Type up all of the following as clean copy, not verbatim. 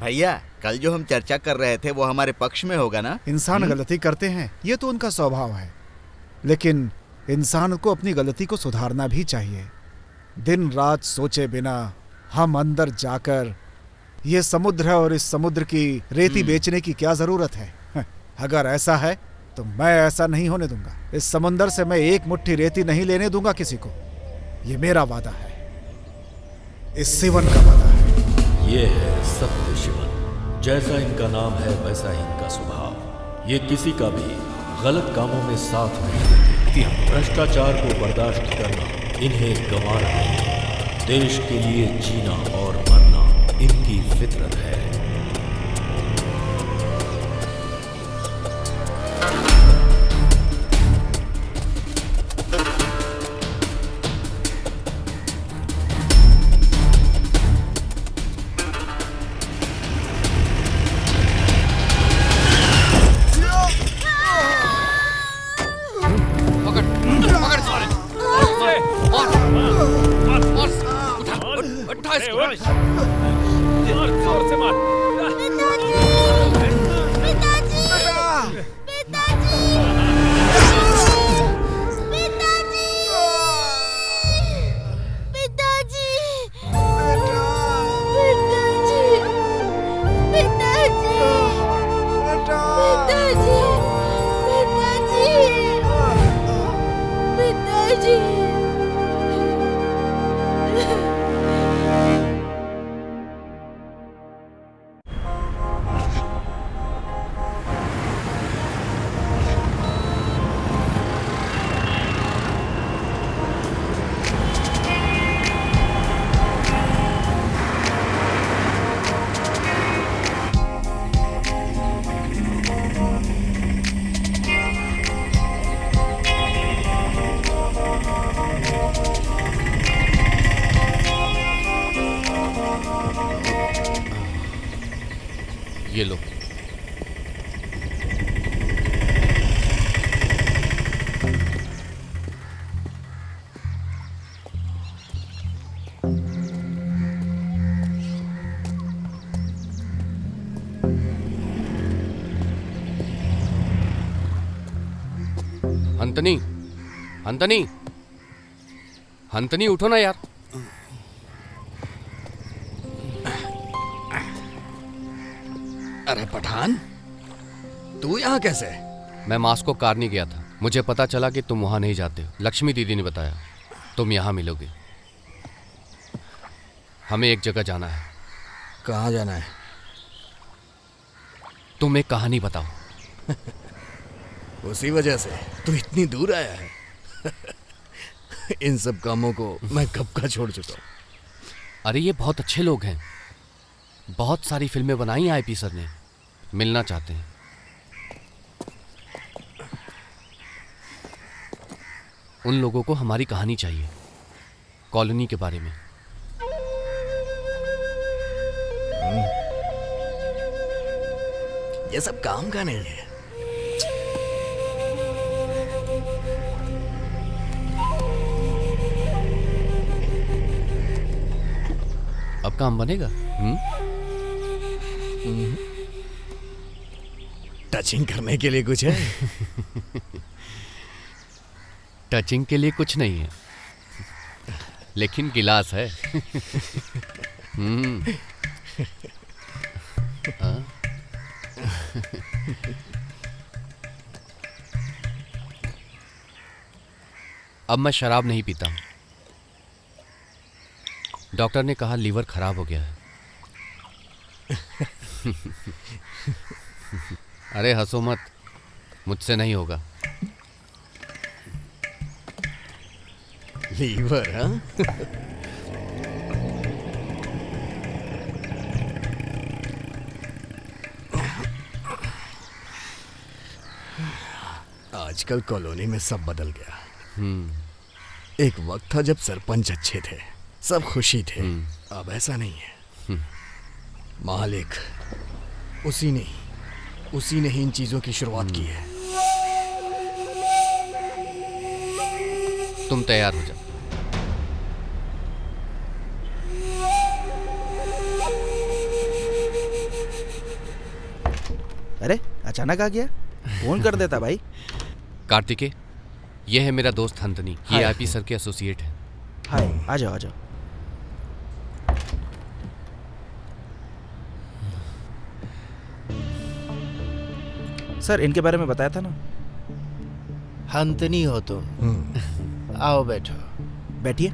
भैया, कल जो हम चर्चा कर रहे थे वो हमारे पक्ष में होगा ना? इंसान गलती करते हैं, ये तो उनका स्वभाव है, लेकिन इंसान को अपनी गलती को सुधारना भी चाहिए। दिन रात सोचे बिना हम अंदर जाकर ये समुद्र है और इस समुद्र की रेती बेचने की क्या जरूरत है? अगर ऐसा है तो मैं ऐसा नहीं होने दूंगा। इस समुद्र से मैं एक मुट्ठी रेती नहीं लेने दूंगा किसी को। ये मेरा वादा है, इस शिवन का वादा है। ये है सत्य शिवन। जैसा इनका नाम है वैसा ही इनका स्वभाव। ये किसी का भी गलत कामों में साथ नहीं देते। भ्रष्टाचार को बर्दाश्त करना इन्हें गंवारा नहीं। देश के लिए जीना और मरना इनकी फितरत है। ये लो। हंतनी, हंतनी, हंतनी उठो ना यार। अरे पठान, तू यहाँ कैसे? मैं मास्को कारनी गया था। मुझे पता चला कि तुम वहां नहीं जाते हो। लक्ष्मी दीदी ने बताया तुम यहाँ मिलोगे। हमें एक जगह जाना है। कहाँ जाना है? तुम एक कहानी बताओ। उसी वजह से तू इतनी दूर आया है। इन सब कामों को मैं कब का छोड़ चुका हूँ। अरे ये बहुत अच्छे लोग हैं, बहुत सारी फिल्में बनाई हैं आईपी सर ने। मिलना चाहते हैं। उन लोगों को हमारी कहानी चाहिए, कॉलोनी के बारे में। ये सब काम का नहीं है। अब काम बनेगा? टचिंग करने के लिए कुछ है? टचिंग के लिए कुछ नहीं है, लेकिन गिलास है। अब मैं शराब नहीं पीता हूं। डॉक्टर ने कहा लीवर खराब हो गया है। अरे हंसो मत, मुझसे नहीं होगा। लीवर, हाँ? आजकल कॉलोनी में सब बदल गया। एक वक्त था जब सरपंच अच्छे थे, सब खुशी थे। अब ऐसा नहीं है। मालिक उसी ने ही इन चीजों की शुरुआत की है। तुम तैयार हो जाओ। अरे अचानक आ गया, फोन कर देता भाई। कार्तिकेय, ये है मेरा दोस्त हंतनी, ये हाय। आईपी सर के एसोसिएट है। हाय, आ जाओ आ जाओ। सर इनके बारे में बताया था ना। हंतनी हो तुम। आओ बैठो। बैठिए।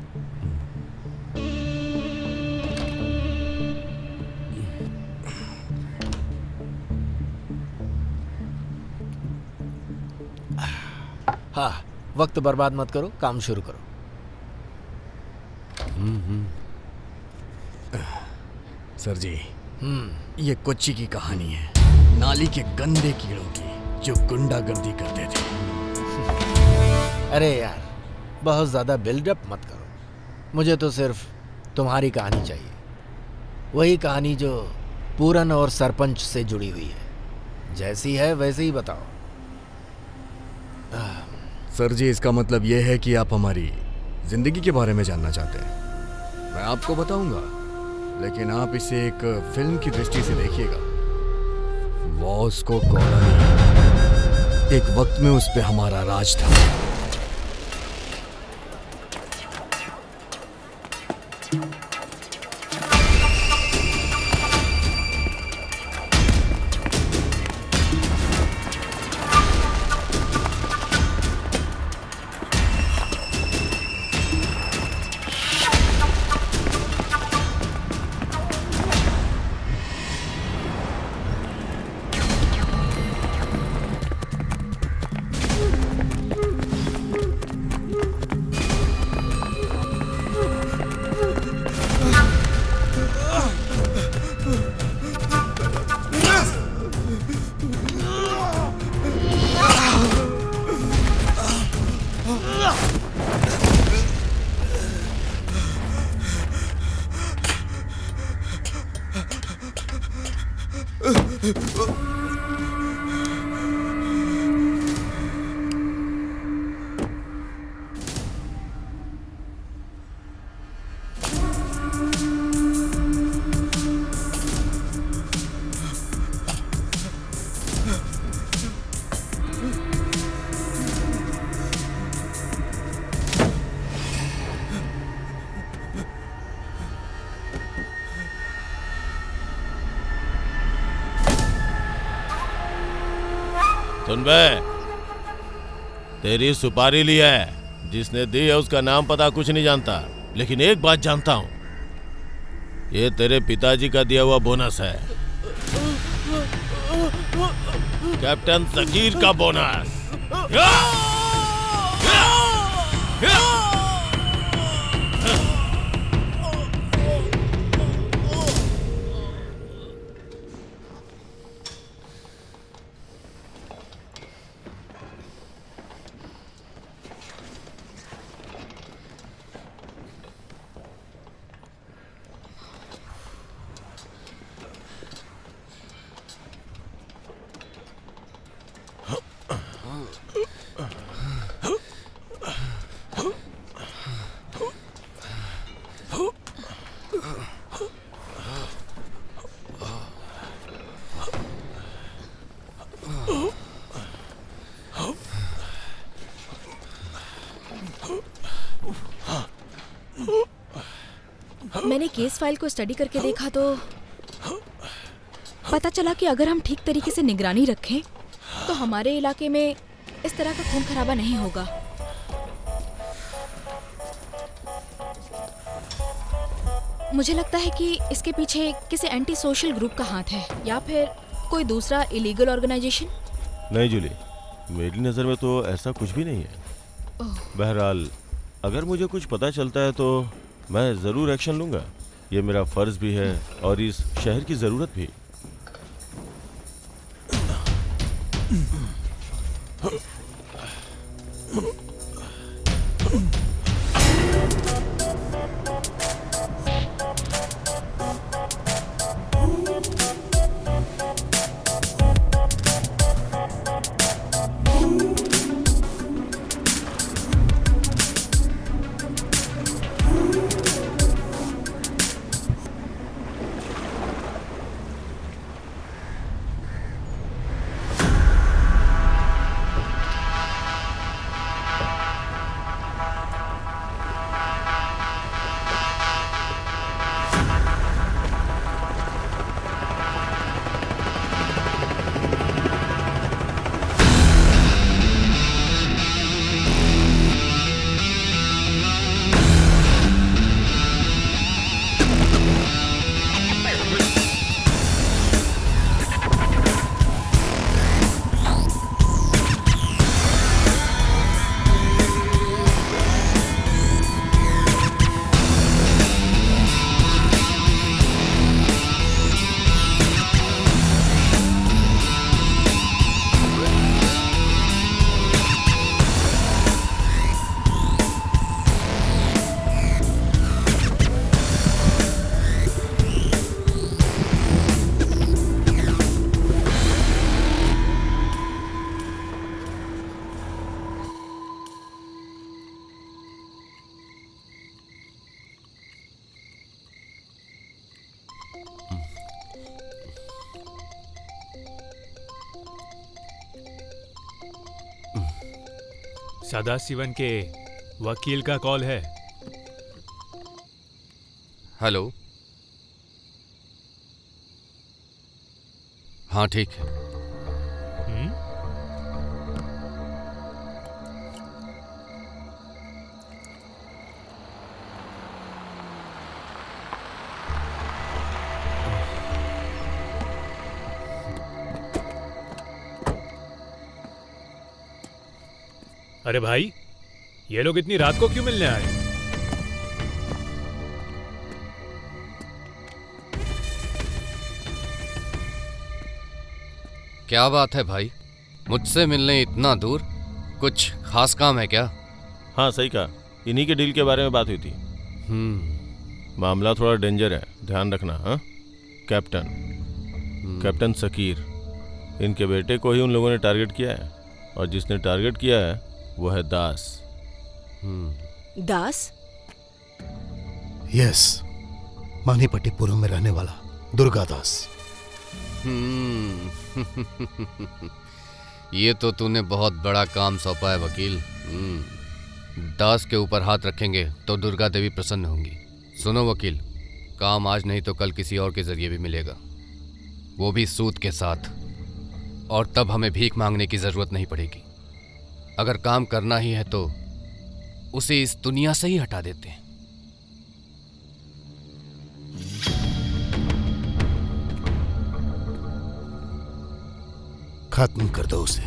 हाँ, वक्त बर्बाद मत करो, काम शुरू करो। सर जी, ये कोच्चि की कहानी है, नाली के गंदे कीड़ों की जो गुंडागर्दी करते थे। अरे यार, बहुत ज्यादा बिल्डअप मत करो। मुझे तो सिर्फ तुम्हारी कहानी चाहिए, वही कहानी जो पूरन और सरपंच से जुड़ी हुई है। जैसी है वैसे ही बताओ। सर जी, इसका मतलब यह है कि आप हमारी जिंदगी के बारे में जानना चाहते हैं। मैं आपको बताऊंगा, लेकिन आप इसे एक फिल्म की दृष्टि से देखिएगा। मॉस्को कॉलोनी, एक वक्त में उस पे हमारा राज था। सुन बे, तेरी सुपारी ली है, जिसने दी है उसका नाम पता कुछ नहीं जानता, लेकिन एक बात जानता हूं, ये तेरे पिताजी का दिया हुआ बोनस है, कैप्टन जकीर का बोनस। मैंने केस फाइल को स्टडी करके देखा तो पता चला कि अगर हम ठीक तरीके से निगरानी रखें तो हमारे इलाके में इस तरह का खून खराबा नहीं होगा। मुझे लगता है कि इसके पीछे किसी एंटी सोशल ग्रुप का हाथ है या फिर कोई दूसरा इलीगल ऑर्गेनाइजेशन। नहीं जूली, मेरी नज़र में तो ऐसा कुछ भी नहीं है। बहरहाल अगर मुझे कुछ पता चलता है तो मैं ज़रूर एक्शन लूँगा। ये मेरा फ़र्ज़ भी है और इस शहर की ज़रूरत भी। सदाशिवन के वकील का कॉल है। हेलो। हाँ ठीक है। अरे भाई, ये लोग इतनी रात को क्यों मिलने आए? क्या बात है भाई, मुझसे मिलने इतना दूर? कुछ खास काम है क्या? हाँ सही कहा, इन्हीं के डील के बारे में बात हुई थी। मामला थोड़ा डेंजर है, ध्यान रखना। हाँ कैप्टन सकीर, इनके बेटे को ही उन लोगों ने टारगेट किया है और जिसने टारगेट किया है वो है दास। दास? यस, मानीपट्टीपुरम में रहने वाला दुर्गा दास। ये तो तूने बहुत बड़ा काम सौंपा है वकील। दास के ऊपर हाथ रखेंगे तो दुर्गा देवी प्रसन्न होंगी। सुनो वकील, काम आज नहीं तो कल किसी और के जरिए भी मिलेगा, वो भी सूद के साथ, और तब हमें भीख मांगने की जरूरत नहीं पड़ेगी। अगर काम करना ही है तो उसे इस दुनिया से ही हटा देते हैं। खत्म कर दो उसे।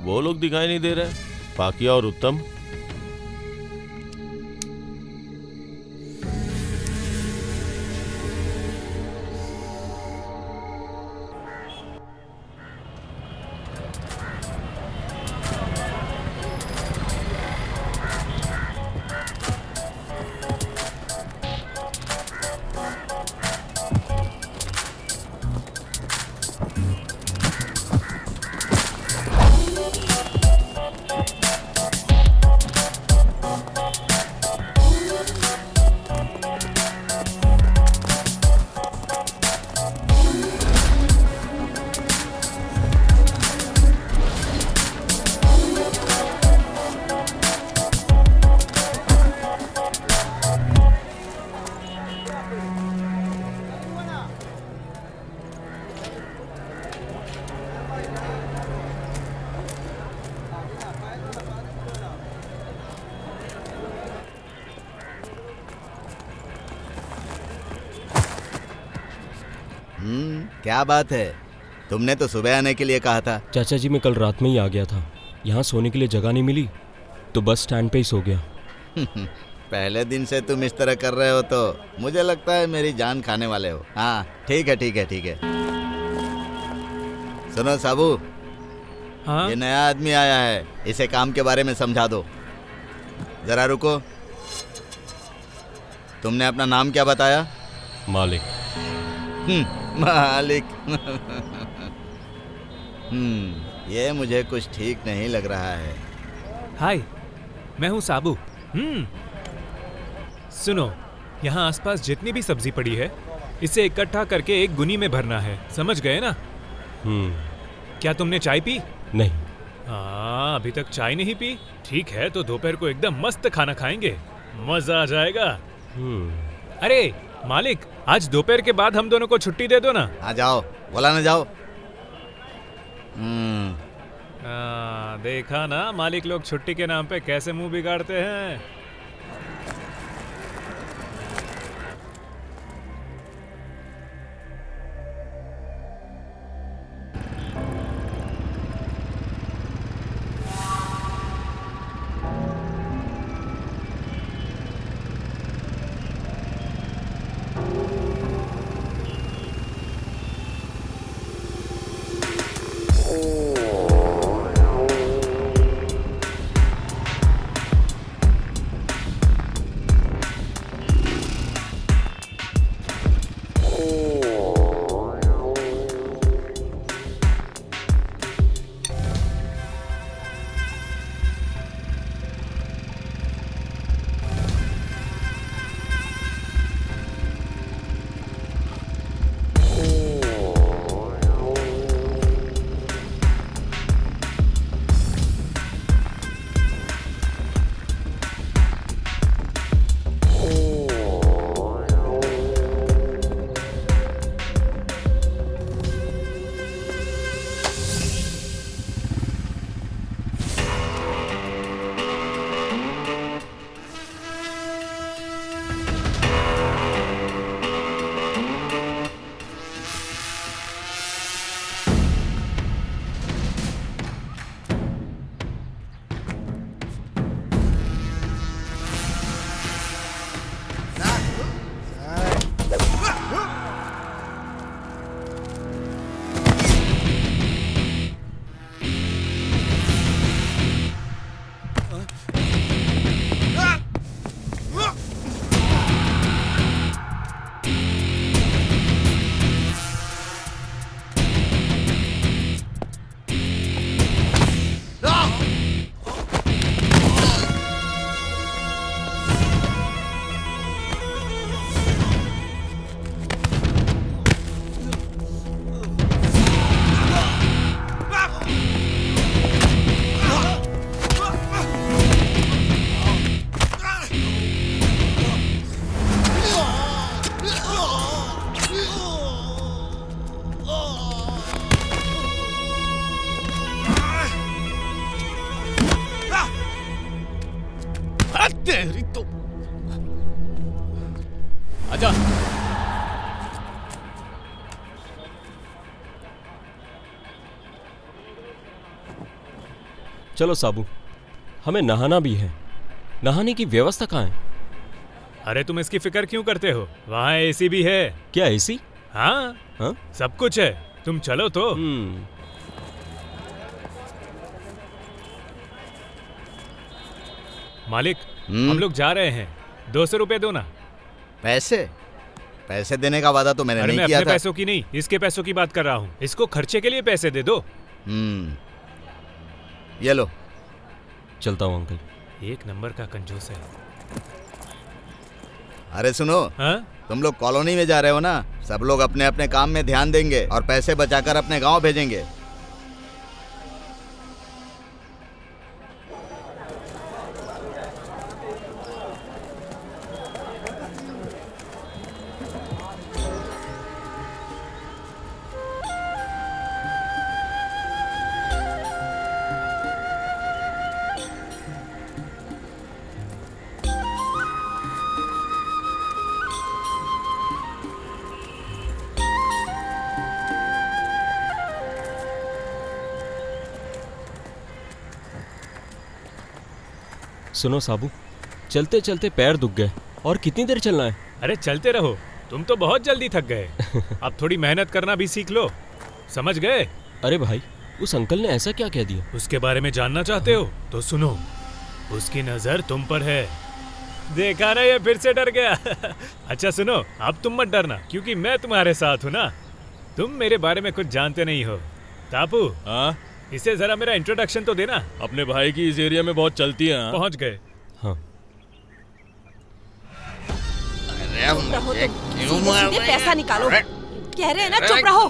वो लोग दिखाई नहीं दे रहे, पाकिया और उत्तम। क्या बात है, तुमने तो सुबह आने के लिए कहा था। चाचा जी मैं कल रात में ही आ गया था, यहाँ सोने के लिए जगह नहीं मिली तो बस स्टैंड पे ही सो गया। पहले दिन से तुम इस तरह कर रहे हो तो मुझे लगता है मेरी जान खाने वाले हो। हाँ ठीक है ठीक है ठीक है। सुनो साबू, हाँ? ये नया आदमी आया है, इसे काम के बारे में समझा दो। जरा रुको, तुमने अपना नाम क्या बताया? मालिक। मालिक। ये मुझे कुछ ठीक नहीं लग रहा है। हाय, मैं हूँ साबू। सुनो, यहाँ आसपास जितनी भी सब्जी पड़ी है इसे इकट्ठा करके एक गुनी में भरना है, समझ गए ना? क्या तुमने चाय पी? नहीं। हाँ, अभी तक चाय नहीं पी? ठीक है, तो दोपहर को एकदम मस्त खाना खाएंगे, मजा आ जाएगा। अरे मालिक, आज दोपहर के बाद हम दोनों को छुट्टी दे दो ना। आ जाओ, बोला ना जाओ। देखा ना मालिक लोग छुट्टी के नाम पे कैसे मुंह बिगाड़ते हैं। तेरी तो आजा। चलो साबू, हमें नहाना भी है। नहाने की व्यवस्था कहाँ है? अरे तुम इसकी फिक्र क्यों करते हो, वहाँ एसी भी है। क्या एसी? हाँ हाँ, सब कुछ है, तुम चलो तो। मालिक, हम लोग जा रहे हैं, 200 रुपए दो ना। पैसे? पैसे देने का वादा तो मैंने अरे नहीं मैं किया अपने था। पैसों की नहीं, इसके पैसों की बात कर रहा हूँ। इसको खर्चे के लिए पैसे दे दो। ये लो। चलता हूँ अंकल। एक नंबर का कंजूस है। अरे सुनो, हाँ? तुम लोग कॉलोनी में जा रहे हो ना, सब लोग अपने अपने काम में ध्यान देंगे और पैसे बचाकर अपने गांव भेजेंगे। सुनो साबू, चलते चलते पैर दुख गए। और कितनी देर चलना है? अरे चलते रहो, तुम तो बहुत जल्दी थक गए। अब थोड़ी मेहनत करना भी सीख लो, समझ गए? अरे भाई, उस अंकल ने ऐसा क्या कह दिया? उसके बारे में जानना चाहते हो तो सुनो, उसकी नजर तुम पर है। देखा ना, ये फिर से डर गया। अच्छा सुनो, अब तुम मत डरना क्योंकि मैं तुम्हारे साथ हूँ ना। तुम मेरे बारे में कुछ जानते नहीं हो। तापू, हाँ, इसे जरा मेरा इंट्रोडक्शन तो देना। अपने भाई की इस एरिया में बहुत चलती है। पहुंच गए। हाँ। रहो तुम, सीधे पैसा निकालो। कह रहे हैं ना, चुप रहो।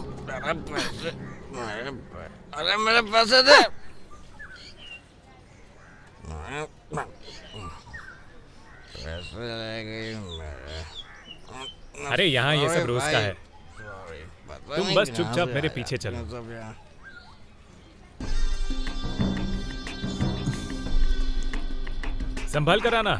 अरे मेरे पैसे दे। अरे यहाँ ये सब रोज का है, तुम बस चुपचाप मेरे पीछे चलो। संभाल कर आना।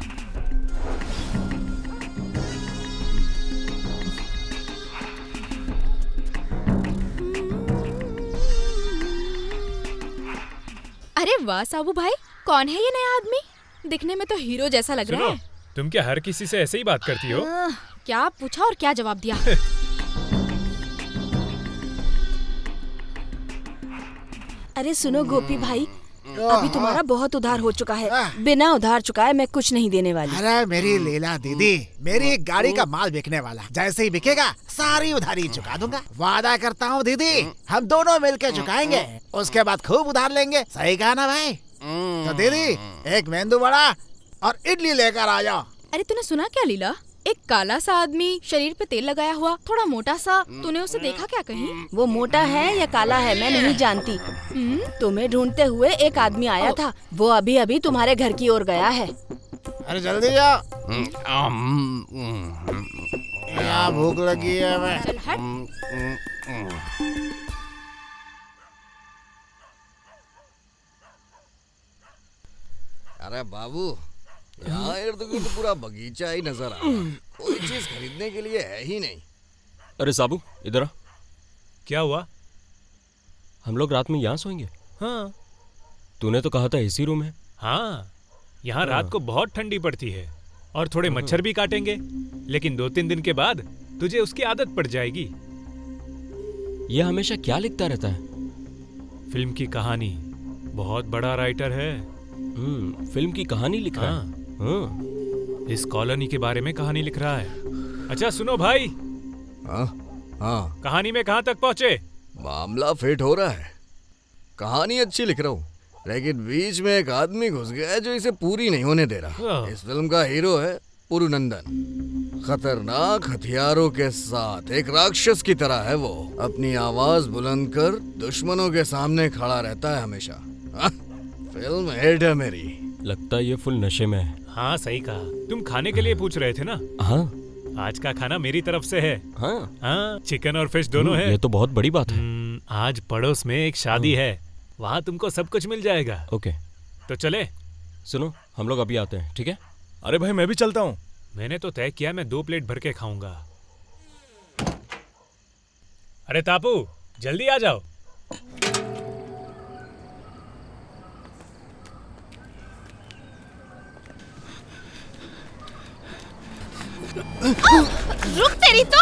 अरे वाह साबू भाई, कौन है ये नया आदमी? दिखने में तो हीरो जैसा लग रहा है। तुम क्या हर किसी से ऐसे ही बात करती हो? क्या पूछा और क्या जवाब दिया? अरे सुनो गोपी भाई, अभी तुम्हारा बहुत उधार हो चुका है। बिना उधार चुकाए मैं कुछ नहीं देने वाली। अरे मेरी लीला दीदी, मेरी गाड़ी का माल बिकने वाला, जैसे ही बिकेगा सारी उधारी चुका दूंगा। वादा करता हूँ दीदी, हम दोनों मिलकर चुकाएंगे, उसके बाद खूब उधार लेंगे। सही कहा ना भाई? तो दीदी एक मेंदू वड़ा और इडली लेकर आ जाओ। अरे तूने सुना क्या लीला? एक काला सा आदमी, शरीर पे तेल लगाया हुआ, थोड़ा मोटा सा, तूने उसे देखा क्या कहीं? वो मोटा है या काला है मैं नहीं जानती। तुम्हें ढूंढते हुए एक आदमी आया था, वो अभी अभी तुम्हारे घर की ओर गया है। अरे जल्दी जाओ, यहाँ भूख लगी है हमें। चल हट। अरे बाबू, यहाँ इर्द गिर्द पूरा बगीचा ही नजर आ रहा है, कोई चीज खरीदने के लिए है ही नहीं। अरे साबू, इधर आ। क्या हुआ? हम लोग रात में यहाँ सोएंगे। हाँ। तूने तो कहा था एसी रूम है। हाँ, यहाँ रात को बहुत ठंडी पड़ती है और थोड़े मच्छर भी काटेंगे, लेकिन 2-3 दिन के बाद तुझे उसकी आदत पड़ जाएगी। ये हमेशा क्या लिखता रहता है? फिल्म की कहानी, बहुत बड़ा राइटर है। फिल्म की कहानी लिख रहा है। इस कॉलोनी के बारे में कहानी लिख रहा है। अच्छा सुनो भाई। हाँ। कहानी में कहाँ तक पहुँचे? मामला फिट हो रहा है, कहानी अच्छी लिख रहा हूँ, लेकिन बीच में एक आदमी घुस गया है जो इसे पूरी नहीं होने दे रहा। इस फिल्म का हीरो है पुरुनंदन, खतरनाक हथियारों के साथ एक राक्षस की तरह है वो। अपनी आवाज बुलंद कर दुश्मनों के सामने खड़ा रहता है हमेशा। फिल्म हिट है मेरी। लगता है ये फुल नशे में है। हाँ सही कहा। तुम खाने के लिए पूछ रहे थे ना? हाँ। आज का खाना मेरी तरफ से है। हाँ, चिकन और फिश दोनों है। ये तो बहुत बड़ी बात है। आज पड़ोस में एक शादी है, वहाँ तुमको सब कुछ मिल जाएगा। ओके, तो चले। सुनो, हम लोग अभी आते हैं, ठीक है? अरे भाई मैं भी चलता हूँ। मैंने तो तय किया मैं 2 प्लेट भर के खाऊंगा। अरे तापू, जल्दी आ जाओ। रुक तेरी तो।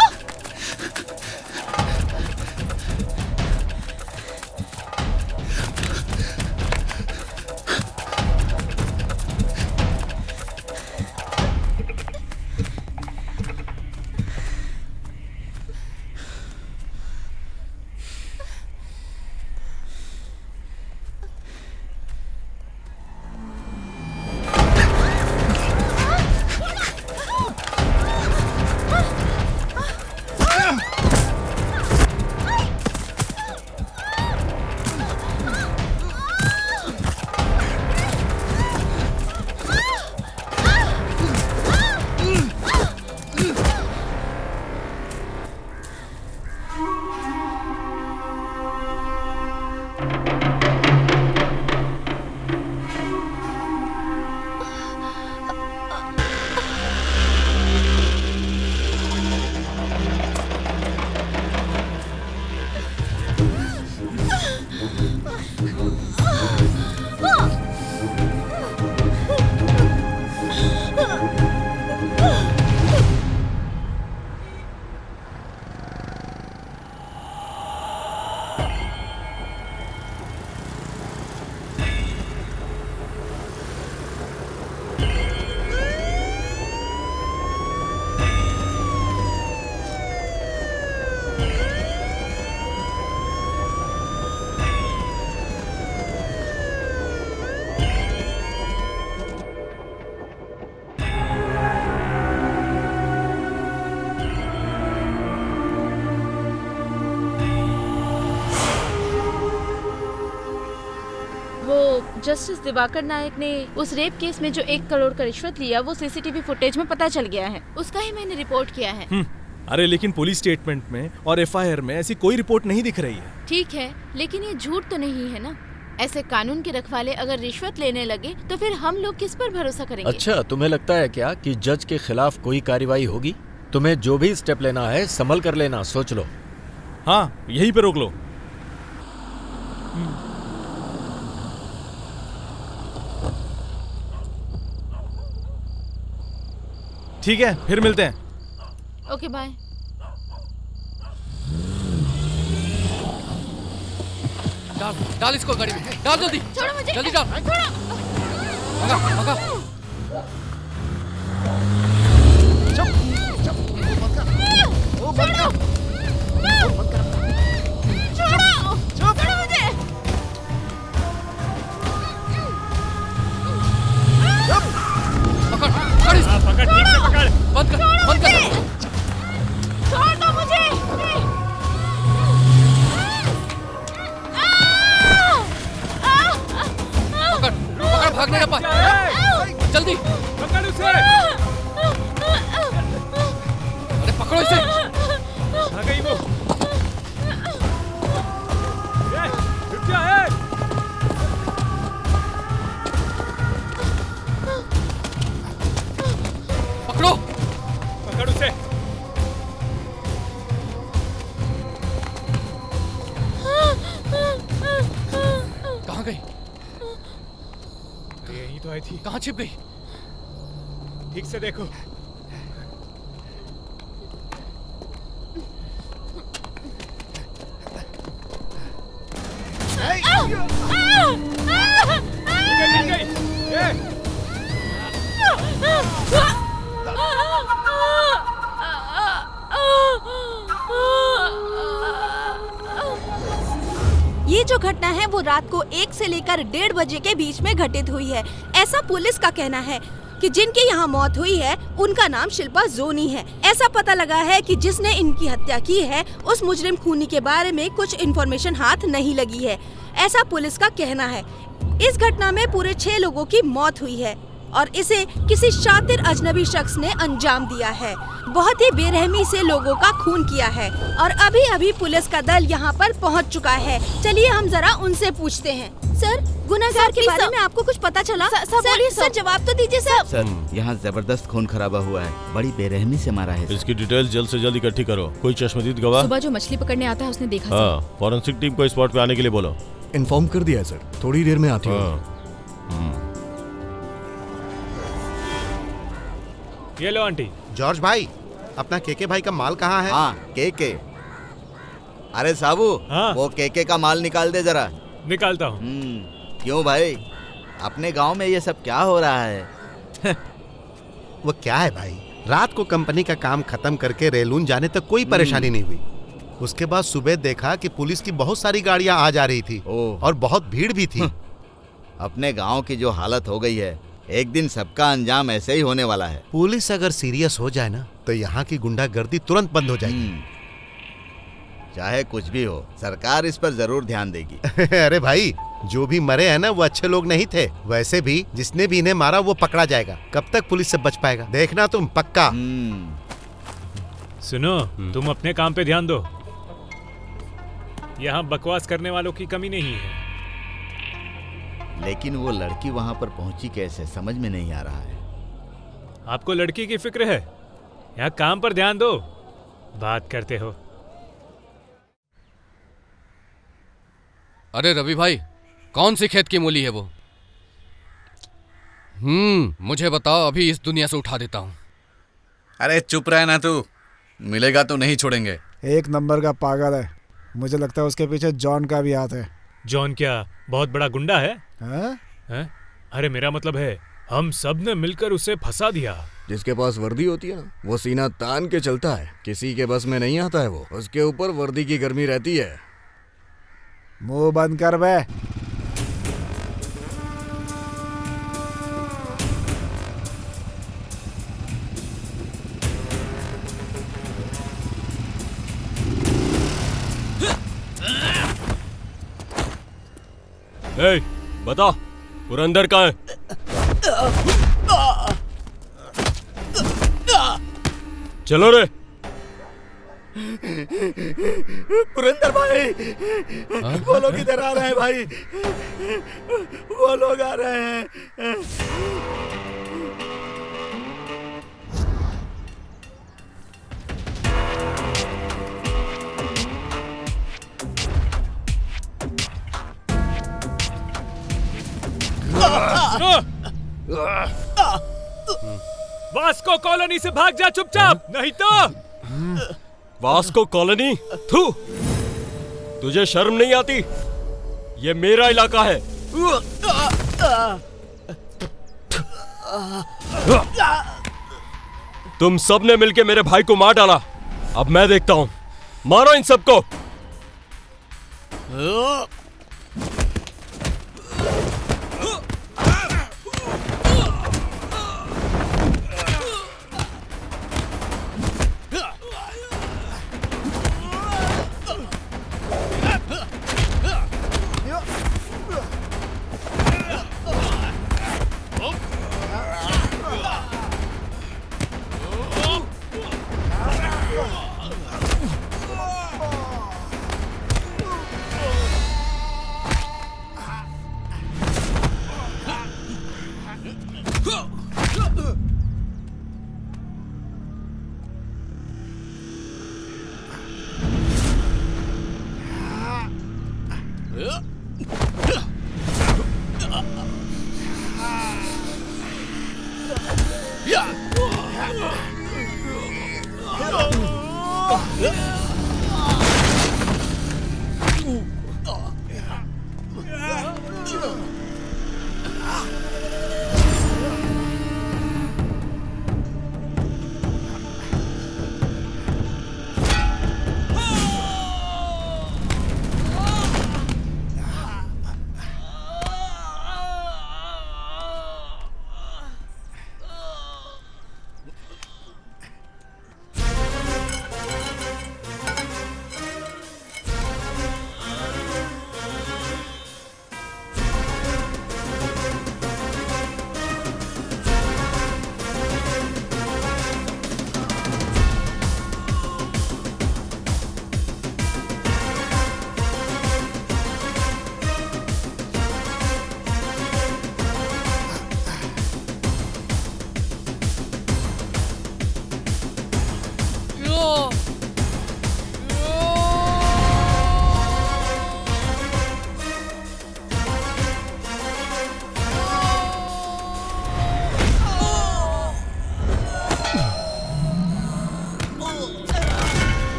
जस्टिस दिवाकर नायक ने उस रेप केस में जो 1 करोड़ का रिश्वत लिया वो सीसीटीवी फुटेज में पता चल गया है। उसका ही मैंने रिपोर्ट किया है। अरे लेकिन पुलिस स्टेटमेंट में और एफआईआर में ऐसी कोई रिपोर्ट नहीं दिख रही है। ठीक है, लेकिन ये झूठ तो नहीं है ना। ऐसे कानून के रखवाले अगर रिश्वत लेने लगे तो फिर हम लोग किस पर भरोसा करेंगे? अच्छा, तुम्हें लगता है क्या कि जज के खिलाफ कोई कार्रवाई होगी? तुम्हें जो भी स्टेप लेना है संभल कर लेना, सोच लो। हाँ, यहीं पे रोक लो। ठीक है, फिर मिलते हैं। Okay bye. डाल इसको गाड़ी में, डाल जल्दी। छोड़ो मुझे। जल्दी डाल। छोड़ो। भगा, भगा। पकड़, ठीक से पकड़। बंद कर, बंद कर। छोड़ दो मुझे। पकड़, पकड़, भागने ना पाए। जल्दी पकड़ उसे। अरे पकड़ो इसे। आ गई वो। रुक जा। पकड़ो। पकड़ उसे। कहाँ गई? यही तो आई थी। कहाँ छिप गई? ठीक से देखो। ये जो घटना है वो रात को 1 से लेकर 1:30 बजे के बीच में घटित हुई है। ऐसा पुलिस का कहना है कि जिनके यहाँ मौत हुई है उनका नाम शिल्पा जोनी है। ऐसा पता लगा है कि जिसने इनकी हत्या की है उस मुजरिम खूनी के बारे में कुछ इन्फॉर्मेशन हाथ नहीं लगी है, ऐसा पुलिस का कहना है। इस घटना में पूरे 6 लोगों की मौत हुई है और इसे किसी शातिर अजनबी शख्स ने अंजाम दिया है। बहुत ही बेरहमी से लोगों का खून किया है और अभी अभी पुलिस का दल यहाँ पर पहुँच चुका है। चलिए हम जरा उनसे पूछते हैं। सर, गुनहगार के बारे में आपको कुछ पता चला? सर जवाब तो दीजिए सर। सर, यहाँ जबरदस्त खून खराबा हुआ है, बड़ी बेरहमी से मारा है। इसकी डिटेल्स जल्द से जल्द इकट्ठी करो। कोई चश्मदीद गवाह? सुबह जो मछली पकड़ने आता है उसने देखा। हाँ, फॉरेंसिक टीम को स्पॉट पे आने के लिए बोलो। इन्फॉर्म कर दिया है सर, थोड़ी देर में आती हूँ। ये लो आंटी। जॉर्ज भाई, अपना केके भाई का माल कहाँ है? हाँ, केके। अरे साबू, वो केके का माल निकाल दे जरा। निकालता हूँ। क्यों भाई, अपने गांव में ये सब क्या हो रहा है? वो क्या है भाई, रात को कंपनी का काम खत्म करके रेलून जाने तक कोई परेशानी नहीं हुई। उसके बाद सुबह देखा कि पुलिस की बहुत सारी गाड़ियां आ जा रही थी और बहुत भीड़ भी थी। अपने गांव की जो हालत हो गई है, एक दिन सबका अंजाम ऐसे ही होने वाला है। पुलिस अगर सीरियस हो जाए ना तो यहाँ की गुंडागर्दी तुरंत बंद हो जाएगी। चाहे कुछ भी हो, सरकार इस पर जरूर ध्यान देगी। अरे भाई, जो भी मरे हैं ना वो अच्छे लोग नहीं थे। वैसे भी जिसने भी इन्हें मारा वो पकड़ा जाएगा। कब तक पुलिस से बच पाएगा, देखना तुम पक्का। सुनो, तुम अपने काम पे ध्यान दो। यहाँ बकवास करने वालों की कमी नहीं है। लेकिन वो लड़की वहां पर पहुंची कैसे, समझ में नहीं आ रहा है। आपको लड़की की फिक्र है? यहाँ काम पर ध्यान दो, बात करते हो। अरे रवि भाई, कौन सी खेत की मूली है वो? मुझे बताओ, अभी इस दुनिया से उठा देता हूँ। अरे चुप रहे ना तू, मिलेगा तो नहीं छोड़ेंगे। एक नंबर का पागल है, मुझे लगता है उसके पीछे जॉन का भी हाथ है। जॉन क्या बहुत बड़ा गुंडा है? है? अरे मेरा मतलब है, हम सब ने मिलकर उसे फंसा दिया। जिसके पास वर्दी होती है ना, वो सीना तान के चलता है। किसी के बस में नहीं आता है वो, उसके ऊपर वर्दी की गर्मी रहती है। मुंह बंद कर बे। ए, बता पुरंदर कहाँ है? चलो रे। पुरंदर भाई, वो लोग इधर आ रहे हैं भाई, वो लोग आ रहे हैं। वास्को कॉलोनी से भाग जा चुपचाप, नहीं तो। Vasco colony? थू, तुझे शर्म नहीं आती? ये मेरा इलाका है। तुम सबने मिलके मेरे भाई को मार डाला, अब मैं देखता हूं। मारो इन सबको।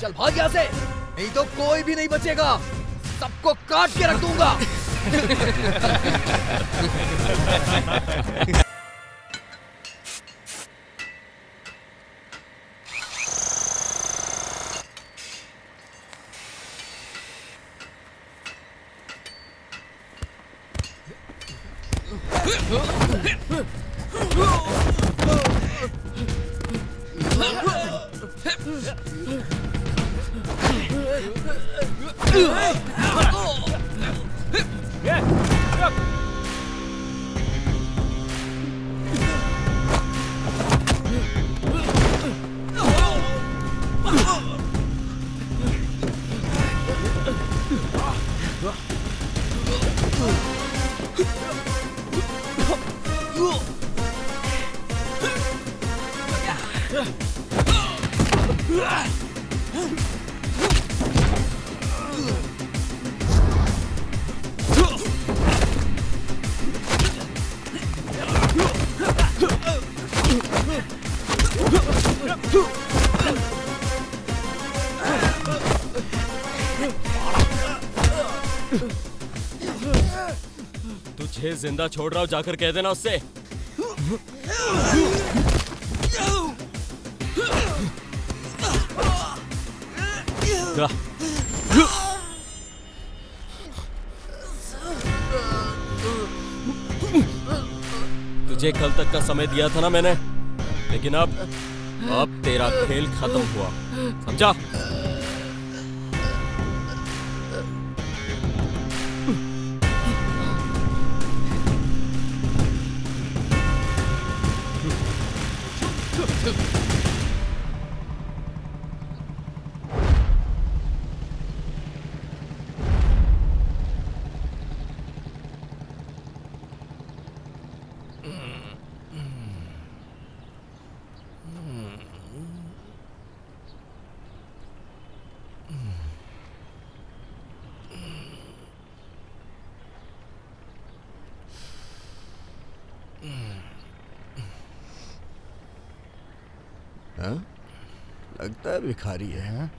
चल भाग यहाँ से, नहीं तो कोई भी नहीं बचेगा, सबको काट के रख दूंगा। तुझे जिंदा छोड़ रहा हूं, जाकर कह देना उससे। तुझे कल तक का समय दिया था ना मैंने, लेकिन अब तेरा खेल खत्म हुआ, समझा? हाँ? लगता है भिखारी है।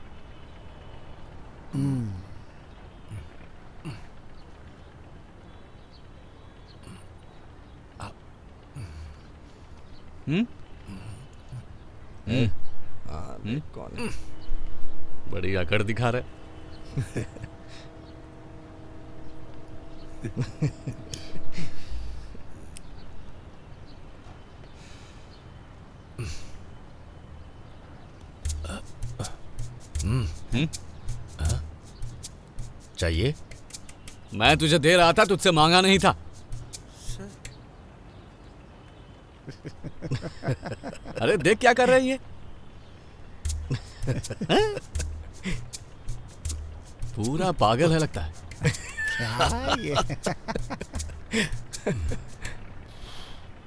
कौन है? बड़ी अकड़ दिखा रहे। चाहिए? मैं तुझे दे रहा था, तुझसे मांगा नहीं था। अरे देख क्या कर रही है। पूरा पागल है लगता है। क्या ये?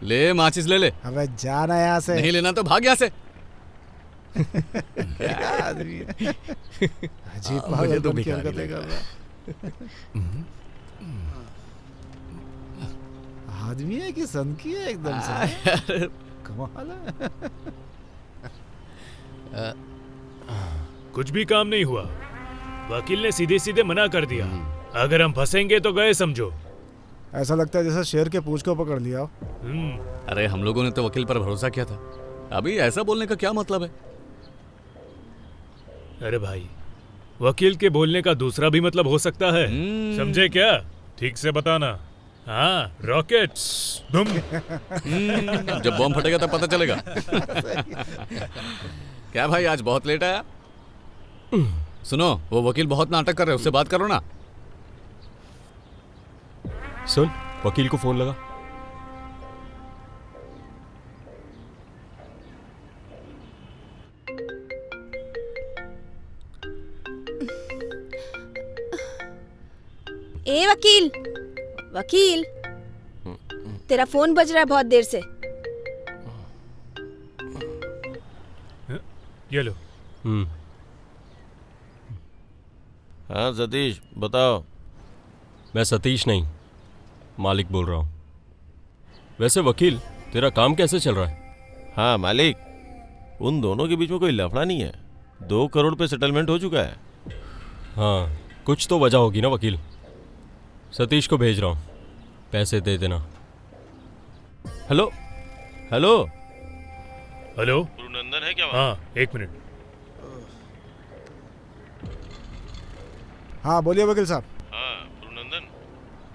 ले माचिस ले ले। अबे जाना यहाँ से। नहीं लेना तो भाग यहाँ से। क्या आदमी है? अजीब मुझे तो पागलपन की भिखारी हरकतें लग कर रहा रहा। आदमी है कि सनकी है एकदम से। कमाल है। कुछ भी काम नहीं हुआ। वकील ने सीधे सीधे मना कर दिया। अगर हम फंसेंगे तो गए समझो। ऐसा लगता है जैसे शेर के पूंछ को पकड़ लिया। अरे हम लोगों ने तो वकील पर भरोसा किया था। अभी ऐसा बोलने का क्या मतलब है? अरे भाई, वकील के बोलने का दूसरा भी मतलब हो सकता है। समझे क्या? ठीक से बताना। हाँ, रॉकेट बम। जब बम फटेगा तब पता चलेगा। क्या भाई, आज बहुत लेट आया? सुनो, वो वकील बहुत नाटक कर रहे हैं, उससे बात करो ना। सुन, वकील को फोन लगा। ए वकील, वकील, तेरा फोन बज रहा है बहुत देर से। ये लो। हाँ सतीश, बताओ। मैं सतीश नहीं, मालिक बोल रहा हूँ। वैसे वकील, तेरा काम कैसे चल रहा है? हाँ मालिक, उन दोनों के बीच में कोई लफड़ा नहीं है। 2 करोड़ पे सेटलमेंट हो चुका है। हाँ, कुछ तो वजह होगी ना वकील। सतीश को भेज रहा हूँ, पैसे दे देना। हेलो हेलो हेलो, गुरुनंदन है क्या? हाँ, 1 मिनट। हाँ बोलिए वकील साहब। हाँ गुरुनंदन,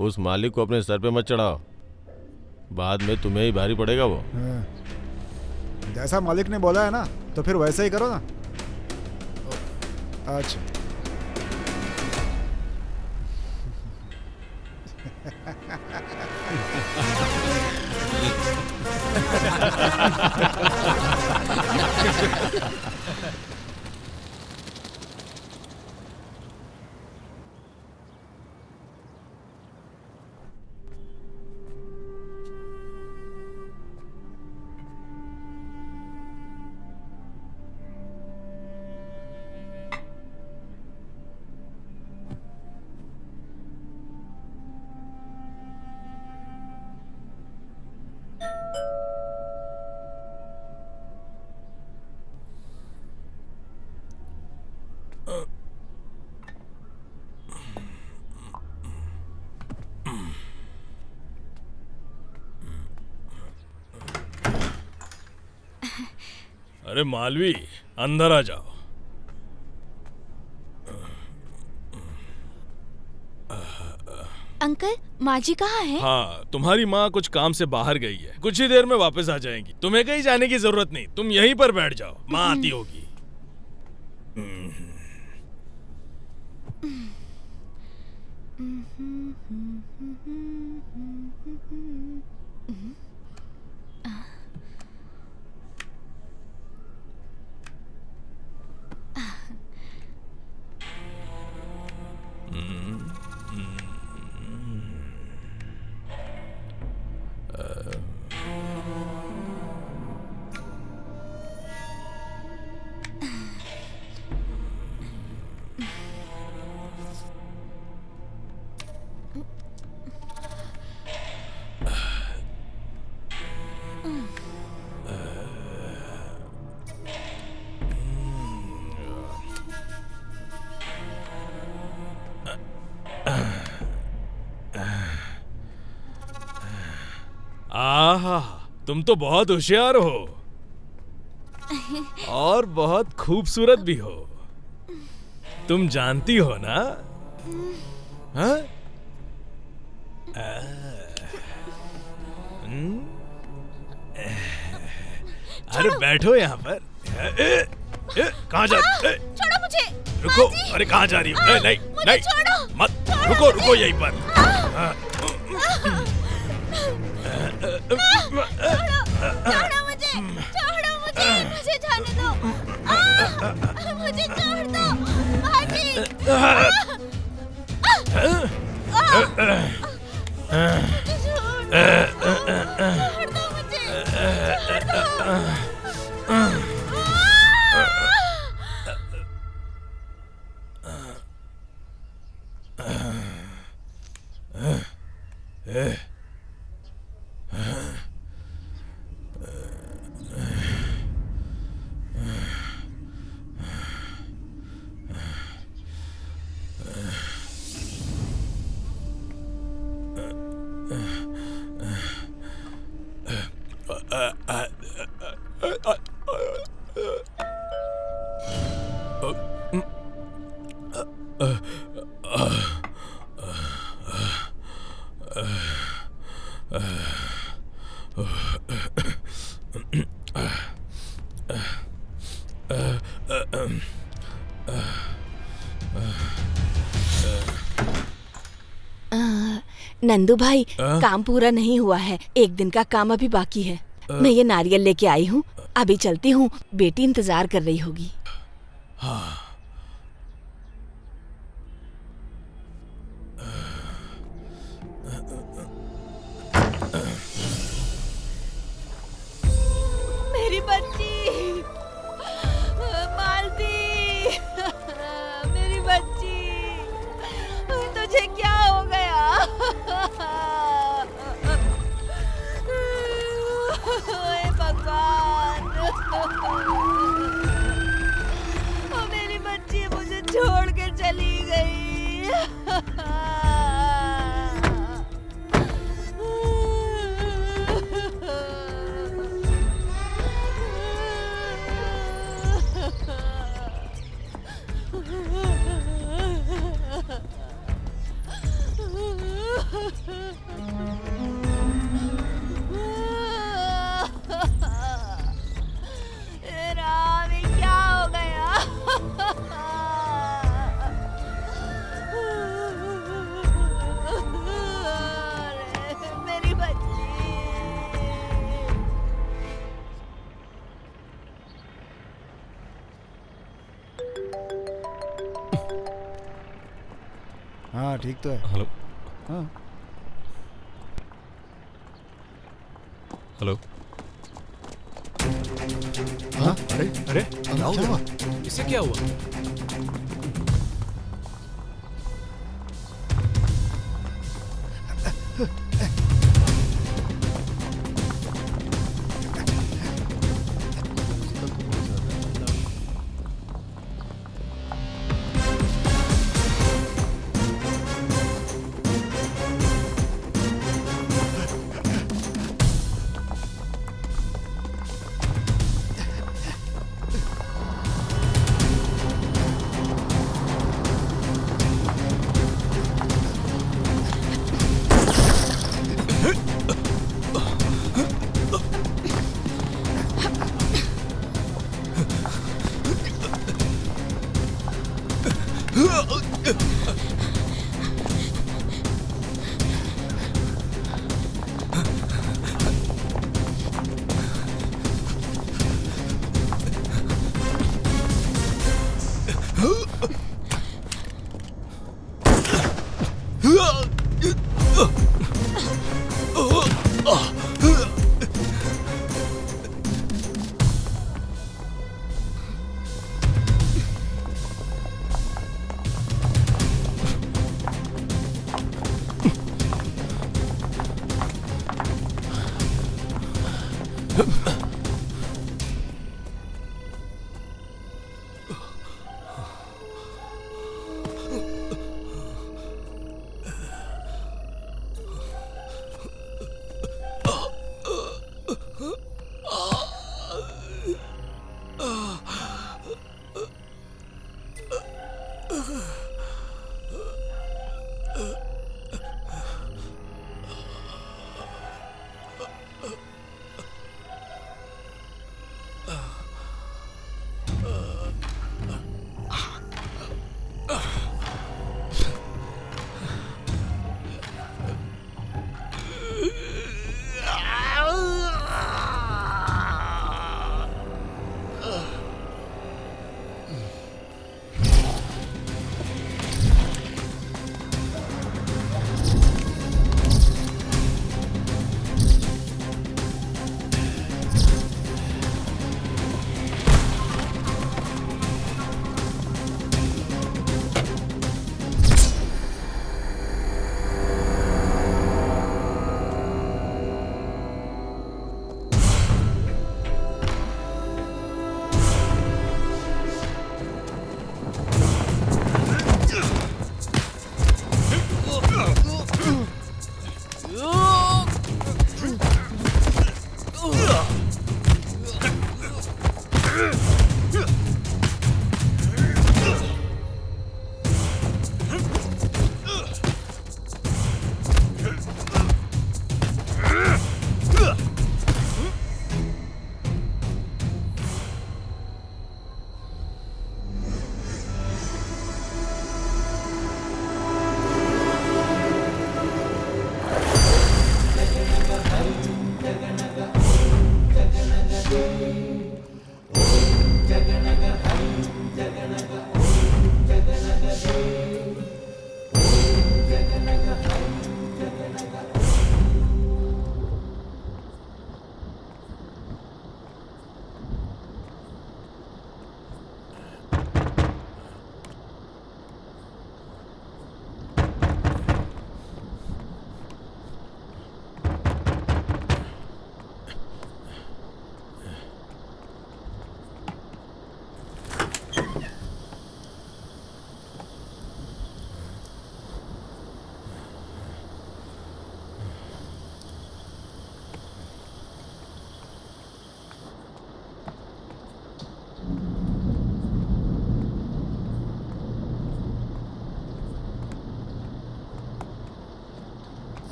उस मालिक को अपने सर पे मत चढ़ाओ। बाद में तुम्हें ही भारी पड़ेगा वो। जैसा मालिक ने बोला है ना, तो फिर वैसे ही करो ना। अच्छा। अरे मालवी, अंदर आ जाओ। अंकल, माँ जी कहाँ है? हाँ, तुम्हारी माँ कुछ काम से बाहर गई है, कुछ ही देर में वापस आ जाएंगी। तुम्हें कहीं जाने की जरूरत नहीं, तुम यहीं पर बैठ जाओ, माँ आती होगी। आहा, तुम तो बहुत होशियार हो और बहुत खूबसूरत भी हो। तुम जानती हो ना? हाँ? अरे बैठो यहाँ पर। कहाँ जा? छोड़ो मुझे। रुको, अरे कहाँ जा रही हो? नहीं नहीं मत, रुको रुको यहीं पर। छोड़ो मुझे, मुझे जाने दो। मुझे छोड़ दो, भाभी। छोड़ दो मुझे, नंदू भाई, काम पूरा नहीं हुआ है, एक दिन का काम अभी बाकी है। मैं ये नारियल लेके आई हूँ, अभी चलती हूँ, बेटी इंतजार कर रही होगी। हाँ। मेरी बच्ची मालती, मेरी बच्ची, तुझे क्या हो गया? ओए भगवान, मेरी बच्ची मुझे छोड़ के चली गई। हाँ ठीक तो है। हेलो। हाँ हेलो। हाँ? अरे अरे क्या हुआ? इसे क्या हुआ?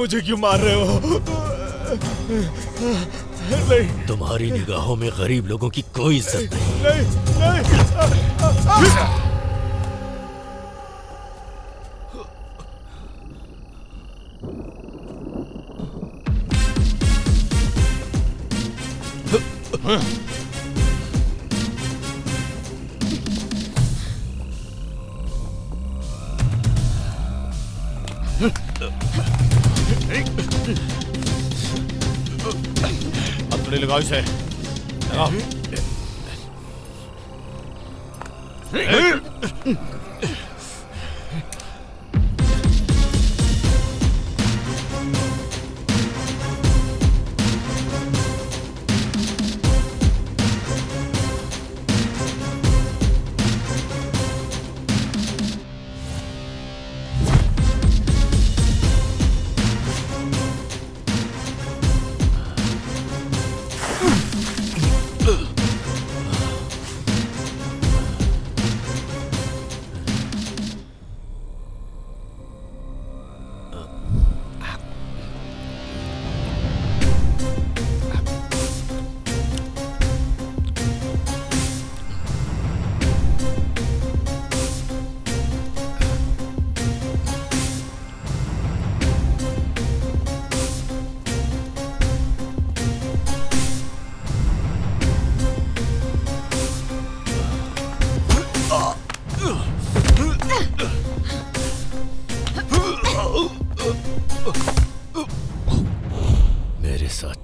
मुझे क्यों मार रहे हो? नहीं। तुम्हारी निगाहों में गरीब लोगों की कोई इज्जत नहीं। नहीं। अपने लगाओ इसे।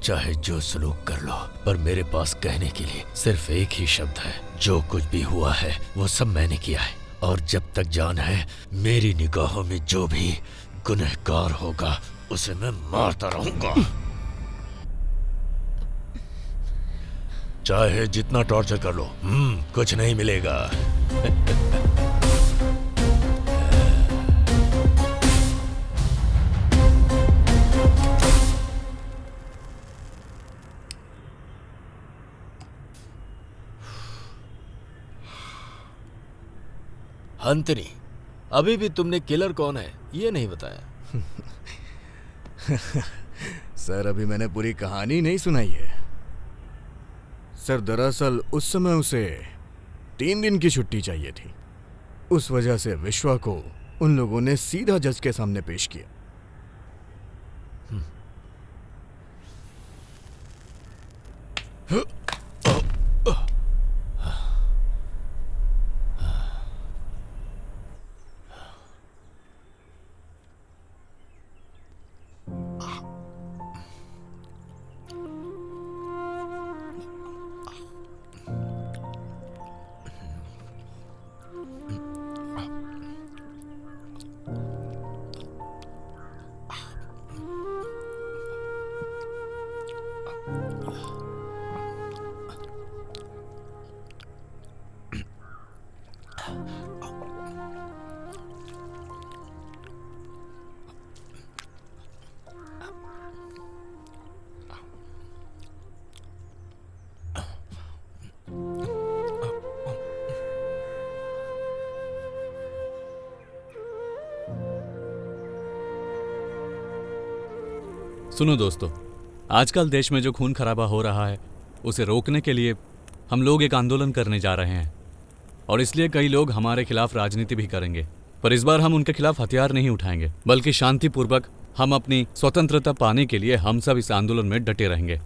चाहे जो सलूक कर लो, पर मेरे पास कहने के लिए सिर्फ एक ही शब्द है। जो कुछ भी हुआ है वो सब मैंने किया है, और जब तक जान है मेरी निगाहों में जो भी गुनहगार होगा उसे मैं मारता रहूंगा। चाहे जितना टॉर्चर कर लो, कुछ नहीं मिलेगा। अंतनी, अभी भी तुमने किलर कौन है ये नहीं बताया। सर, अभी मैंने पूरी कहानी नहीं सुनाई है। सर, दरअसल उस समय उसे 3 दिन की छुट्टी चाहिए थी। उस वजह से विश्वा को उन लोगों ने सीधा जज के सामने पेश किया। सुनो दोस्तों, आजकल देश में जो खून खराबा हो रहा है उसे रोकने के लिए हम लोग एक आंदोलन करने जा रहे हैं, और इसलिए कई लोग हमारे खिलाफ राजनीति भी करेंगे। पर इस बार हम उनके खिलाफ हथियार नहीं उठाएंगे, बल्कि शांतिपूर्वक हम अपनी स्वतंत्रता पाने के लिए हम सब इस आंदोलन में डटे रहेंगे।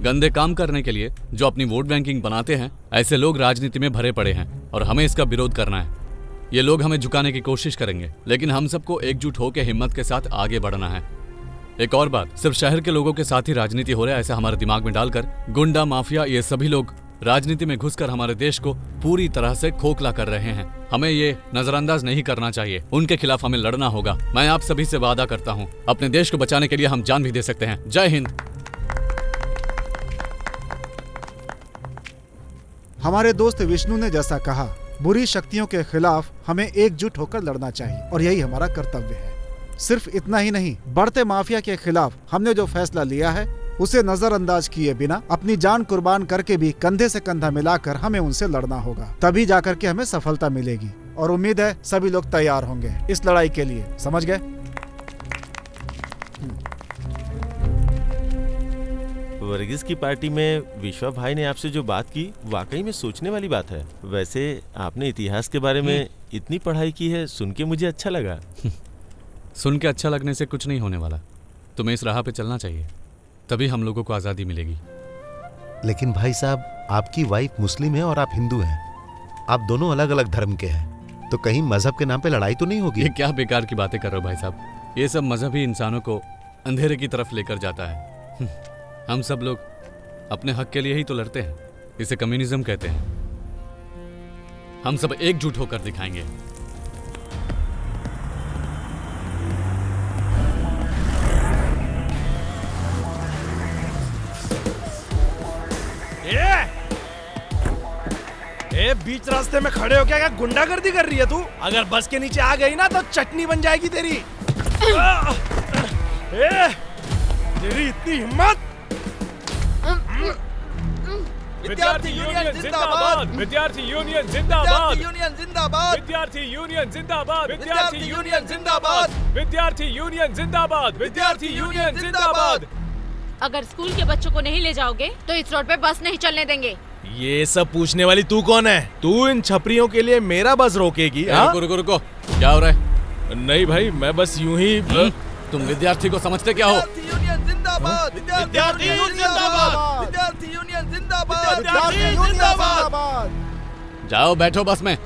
गंदे काम करने के लिए जो अपनी वोट बैंकिंग बनाते हैं, ऐसे लोग राजनीति में भरे पड़े हैं और हमें इसका विरोध करना है। ये लोग हमें झुकाने की कोशिश करेंगे, लेकिन हम सबको एकजुट होकर हिम्मत के साथ आगे बढ़ना है। एक और बात, सिर्फ शहर के लोगों के साथ ही राजनीति हो रहा है ऐसा हमारे दिमाग में डालकर गुंडा माफिया ये सभी लोग राजनीति में घुसकर हमारे देश को पूरी तरह से खोखला कर रहे हैं। हमें ये नजरअंदाज नहीं करना चाहिए, उनके खिलाफ हमें लड़ना होगा। मैं आप सभी से वादा करता हूँ, अपने देश को बचाने के लिए हम जान भी दे सकते हैं। जय हिंद। हमारे दोस्त विष्णु ने जैसा कहा, बुरी शक्तियों के खिलाफ हमें एकजुट होकर लड़ना चाहिए और यही हमारा कर्तव्य है। सिर्फ इतना ही नहीं, बढ़ते माफिया के खिलाफ हमने जो फैसला लिया है उसे नजरअंदाज किए बिना अपनी जान कुर्बान करके भी कंधे से कंधा मिलाकर हमें उनसे लड़ना होगा। तभी जाकर के हमें सफलता मिलेगी और उम्मीद है सभी लोग तैयार होंगे इस लड़ाई के लिए। समझ गए? वर्गीस की पार्टी में विश्वा भाई ने आपसे जो बात की वाकई में सोचने वाली बात है। वैसे आपने इतिहास के बारे में इतनी पढ़ाई की है, सुन के मुझे अच्छा लगा। सुन के अच्छा लगने से कुछ नहीं होने वाला। तुम्हें इस राह पे चलना चाहिए, तभी हम लोगों को आज़ादी मिलेगी। लेकिन भाई साहब, आपकी वाइफ मुस्लिम है और आप हिंदू हैं। आप दोनों अलग अलग धर्म के हैं, तो कहीं मजहब के नाम पे लड़ाई तो नहीं होगी? ये क्या बेकार की बातें कर रहे हो भाई साहब। ये सब मजहब ही इंसानों को अंधेरे की तरफ लेकर जाता है। हम सब लोग अपने हक के लिए ही तो लड़ते हैं। इसे कम्युनिज्म कहते हैं। हम सब एकजुट होकर दिखाएंगे। ए, बीच रास्ते में खड़े हो क्या गुंडागर्दी कर रही है तू? अगर बस के नीचे आ गई ना तो चटनी बन जाएगी तेरी। तेरी इतनी हिम्मत! विद्यार्थी यूनियन जिंदाबाद! विद्यार्थी यूनियन जिंदाबाद! यूनियन जिंदाबाद! विद्यार्थी यूनियन जिंदाबाद! विद्यार्थी यूनियन जिंदाबाद! विद्यार्थी यूनियन जिंदाबाद! विद्यार्थी यूनियन जिंदाबाद! अगर स्कूल के बच्चों को नहीं ले जाओगे तो इस रोड पे बस नहीं चलने देंगे। ये सब पूछने वाली तू कौन है? तू इन छपरियों के लिए मेरा बस रोकेगी? रुको रुको रुको, क्या हो रहा है? नहीं भाई, मैं बस यूं ही। तुम विद्यार्थी को समझते क्या हो? यूनियन जिंदाबाद! विद्यार्थी यूनियन जिंदाबाद! विद्यार्थी यूनियन जिंदाबाद! विद्यार्थी यूनियन जिंदाबाद! जाओ बैठो बस में।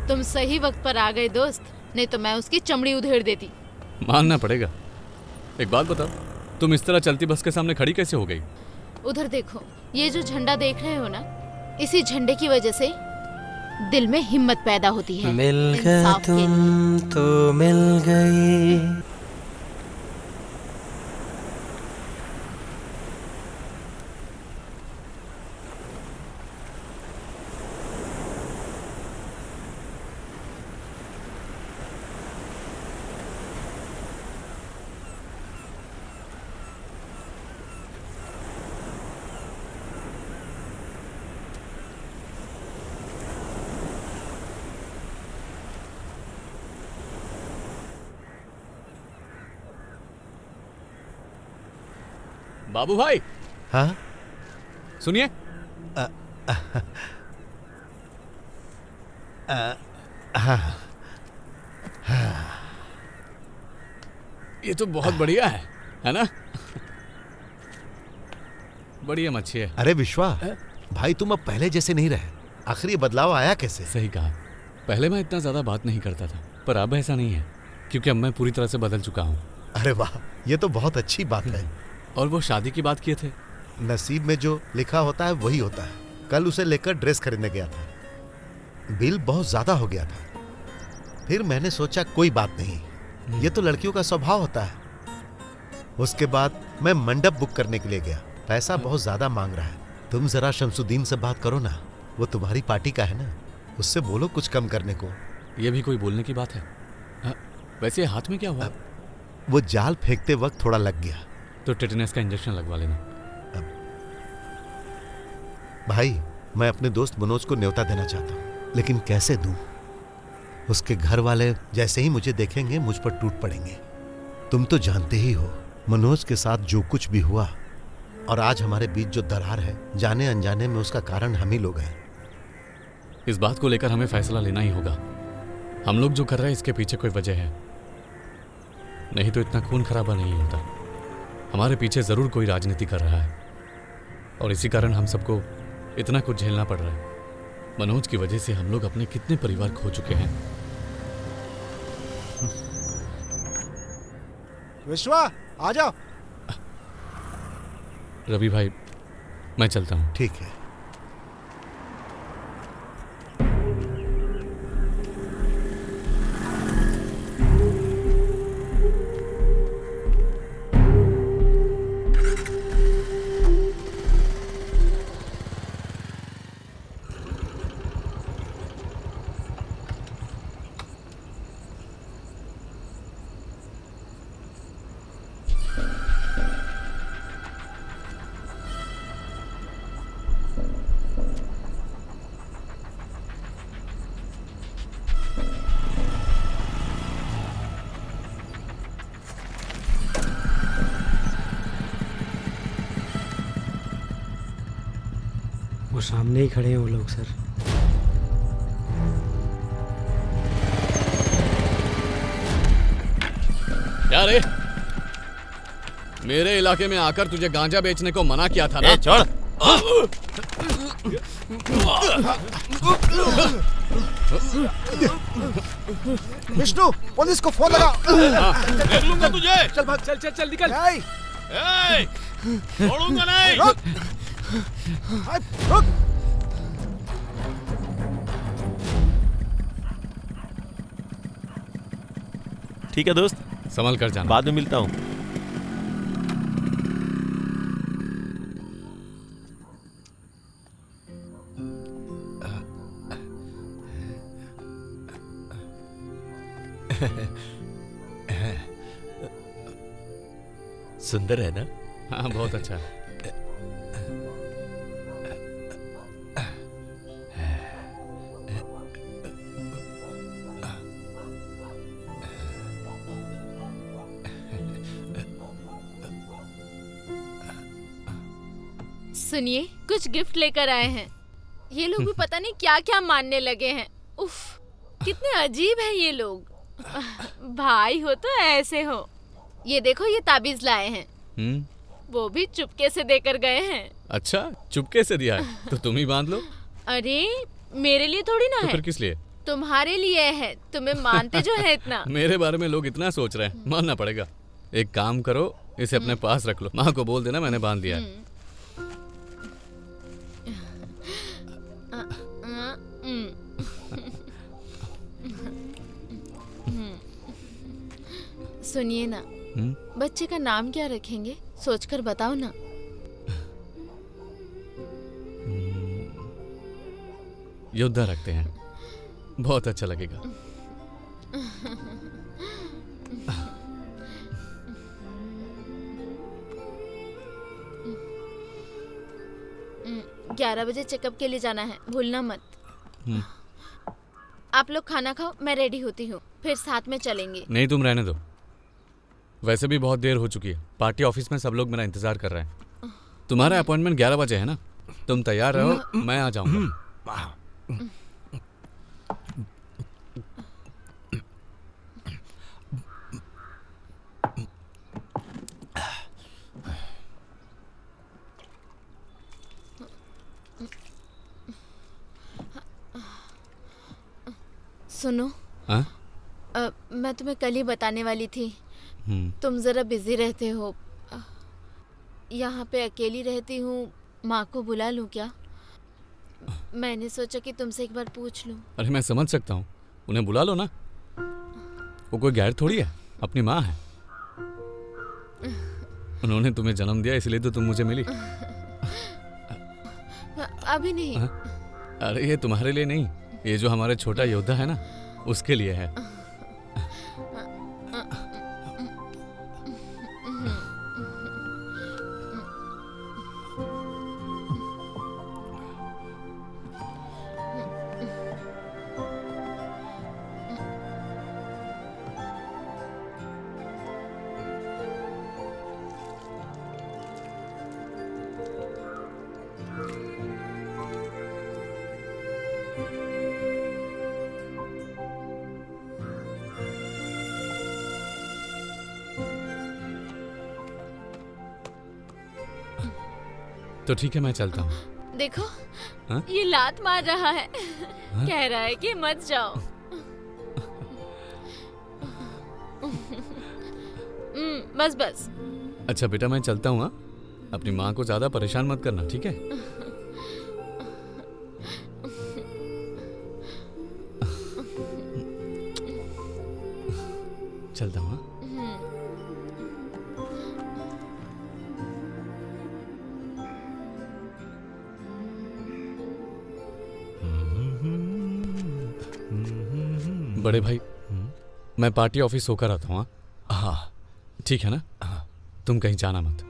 तुम सही वक्त पर आ गए दोस्त, नहीं तो मैं उसकी चमड़ी उधेड़ देती। मानना पड़ेगा। एक बात बताओ, तुम इस तरह चलती बस के सामने खड़ी कैसे हो गई? उधर देखो, ये जो झंडा देख रहे हो ना, इसी झंडे की वजह से दिल में हिम्मत पैदा होती है। मिल गए तुम तो मिल गई। बाबू भाई। हाँ सुनिए। ये तो बहुत बढ़िया है ना? बढ़िया मच्छी है। अरे विश्वा भाई, तुम अब पहले जैसे नहीं रहे। आखिर ये बदलाव आया कैसे? सही कहा। पहले मैं इतना ज्यादा बात नहीं करता था, पर अब ऐसा नहीं है, क्योंकि अब मैं पूरी तरह से बदल चुका हूँ। अरे वाह, ये तो बहुत अच्छी बात है। और वो शादी की बात किए थे। नसीब में जो लिखा होता है वही होता है। कल उसे लेकर ड्रेस खरीदने गया था, बिल बहुत ज्यादा हो गया था। फिर मैंने सोचा कोई बात नहीं, ये तो लड़कियों का स्वभाव होता है। उसके बाद मैं मंडप बुक करने के लिए गया। पैसा बहुत ज्यादा मांग रहा है। तुम जरा शमसुद्दीन से बात करो ना, वो तुम्हारी पार्टी का है ना, उससे बोलो कुछ कम करने को। ये भी कोई बोलने की बात है? वैसे हाथ में क्या हुआ? वो जाल फेंकते वक्त थोड़ा लग गया। तो टेटनस का इंजेक्शन लगवा लेना। भाई, मैं अपने दोस्त मनोज को न्योता देना चाहता हूँ, लेकिन कैसे दूं? उसके घर वाले जैसे ही मुझे देखेंगे मुझ पर टूट पड़ेंगे। तुम तो जानते ही हो मनोज के साथ जो कुछ भी हुआ, और आज हमारे बीच जो दरार है, जाने अनजाने में उसका कारण हम ही लोग हैं। इस बात को लेकर हमें फैसला लेना ही होगा। हम लोग जो कर रहे हैं इसके पीछे कोई वजह है, नहीं तो इतना खून खराबा नहीं होता। हमारे पीछे जरूर कोई राजनीति कर रहा है, और इसी कारण हम सबको इतना कुछ झेलना पड़ रहा है। मनोज की वजह से हम लोग अपने कितने परिवार खो चुके हैं। विश्वा, आ जाओ। रवि भाई, मैं चलता हूँ। ठीक है। सामने ही खड़े हैं वो लोग सर। क्या रे? मेरे इलाके में आकर तुझे गांजा बेचने को मना किया था ना? छोड़। विष्णु, पुलिस को फोन लगा। देख लूंगा तुझे। चल भाग, चल चल चल निकल। छोड़ूंगा नहीं। रुक। रुक। ठीक है दोस्त, संभल कर जाना। बाद में मिलता हूँ। सुंदर है ना? हाँ, बहुत अच्छा है। सुनिए, कुछ गिफ्ट लेकर आए हैं। ये लोग भी पता नहीं क्या क्या मानने लगे हैं। उफ, कितने अजीब हैं ये लोग। भाई हो तो ऐसे हो। ये देखो, ये ताबीज लाए हैं। वो भी चुपके से देकर गए हैं। अच्छा, चुपके से दिया है तो तुम ही बांध लो। अरे मेरे लिए थोड़ी ना तो है। फिर किस लिए? तुम्हारे लिए है। तुम्हें मानते जो है इतना। मेरे बारे में लोग इतना सोच रहे हैं, मानना पड़ेगा। एक काम करो, इसे अपने पास रख लो। माँ को बोल देना मैंने बांध दिया है। सुनिए ना, बच्चे का नाम क्या रखेंगे? सोचकर बताओ ना। योद्धा रखते हैं, बहुत अच्छा लगेगा। ग्यारह बजे चेकअप के लिए जाना है, भूलना मत। आप लोग खाना खाओ, मैं रेडी होती हूँ, फिर साथ में चलेंगे। नहीं, तुम रहने दो। वैसे भी बहुत देर हो चुकी है। पार्टी ऑफिस में सब लोग मेरा इंतजार कर रहे हैं। तुम्हारा अपॉइंटमेंट 11 बजे है ना? तुम तैयार रहो, मैं आ जाऊंगा। सुनो, मैं तुम्हें कल ही बताने वाली थी। तुम जरा बिजी रहते हो। यहाँ पे अकेली रहती हूँ, माँ को बुला लूँ क्या? मैंने सोचा कि तुमसे एक बार पूछ लूँ। अरे मैं समझ सकता हूँ, उन्हें बुला लो ना। वो कोई गैर थोड़ी है, अपनी माँ है। उन्होंने तुम्हें जन्म दिया, इसलिए तो तुम मुझे मिली। अभी नहीं। अरे ये तुम्हारे लिए नहीं, ये जो हमारे छोटा योद्धा है ना, उसके लिए है। तो ठीक है, मैं चलता हूँ। देखो, हा? ये लात मार रहा है। कह रहा है कि मत जाओ। बस बस। अच्छा बेटा, मैं चलता हूँ। अपनी माँ को ज्यादा परेशान मत करना, ठीक है? चलता हूँ। बड़े भाई, मैं पार्टी ऑफिस होकर आता हूँ। हाँ, ठीक है ना? तुम कहीं जाना मत।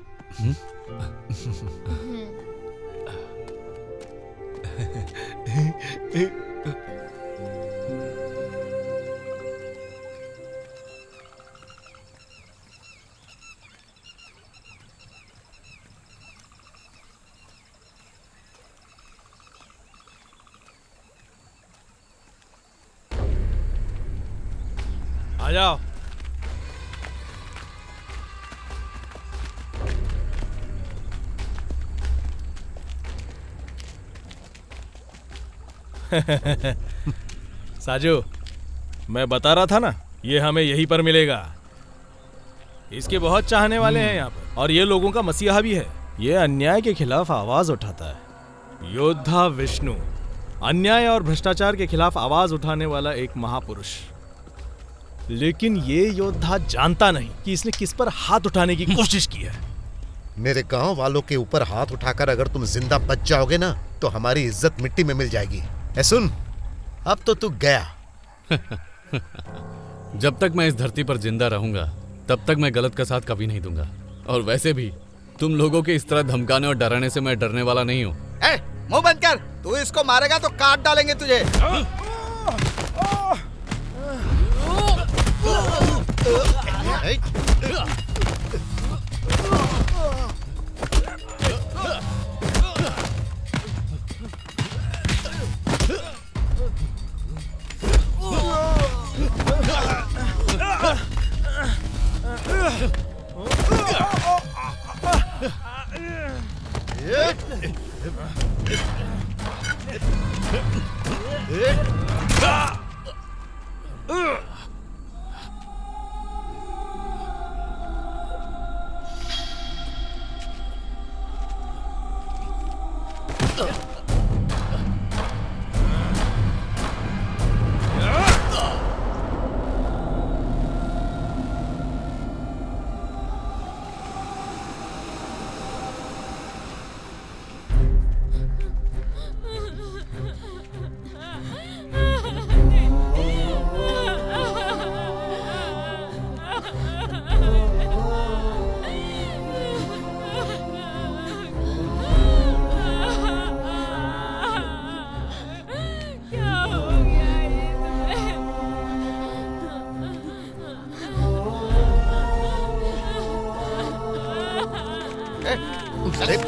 जाओ। साजू, मैं बता रहा था ना, ये हमें यहीं पर मिलेगा। इसके बहुत चाहने वाले हैं यहाँ पर, और ये लोगों का मसीहा भी है। ये अन्याय के खिलाफ आवाज उठाता है। योद्धा विष्णु, अन्याय और भ्रष्टाचार के खिलाफ आवाज उठाने वाला एक महापुरुष। लेकिन ये योद्धा जानता नहीं कि इसने किस पर हाथ उठाने की कोशिश की है। मेरे गांव वालों के ऊपर हाथ उठाकर अगर तुम जिंदा बच जाओगे ना, तो हमारी इज्जत मिट्टी में मिल जाएगी। ऐ सुन, अब तो तू गया। जब तक मैं इस धरती पर जिंदा रहूंगा, तब तक मैं गलत का साथ कभी नहीं दूंगा। और वैसे भी तुम लोगों के इस तरह धमकाने और डराने से मैं डरने वाला नहीं हूँ। मुंह बंद कर, तू इसको मारेगा तो काट डालेंगे तुझे।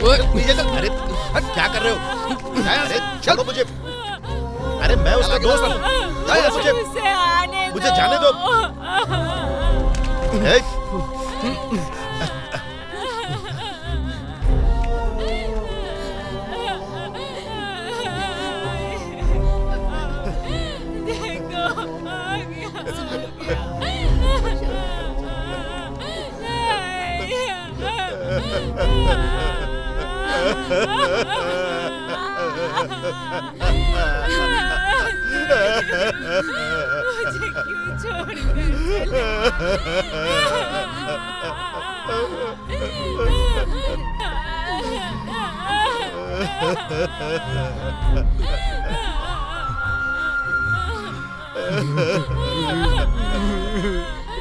अरे क्या कर रहे हो? अरे चलो मुझे, अरे मैं उसका दोस्त हूँ, मुझे जाने दो। मुझे क्यों छोड़कर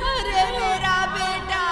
अरे मेरा बेटा।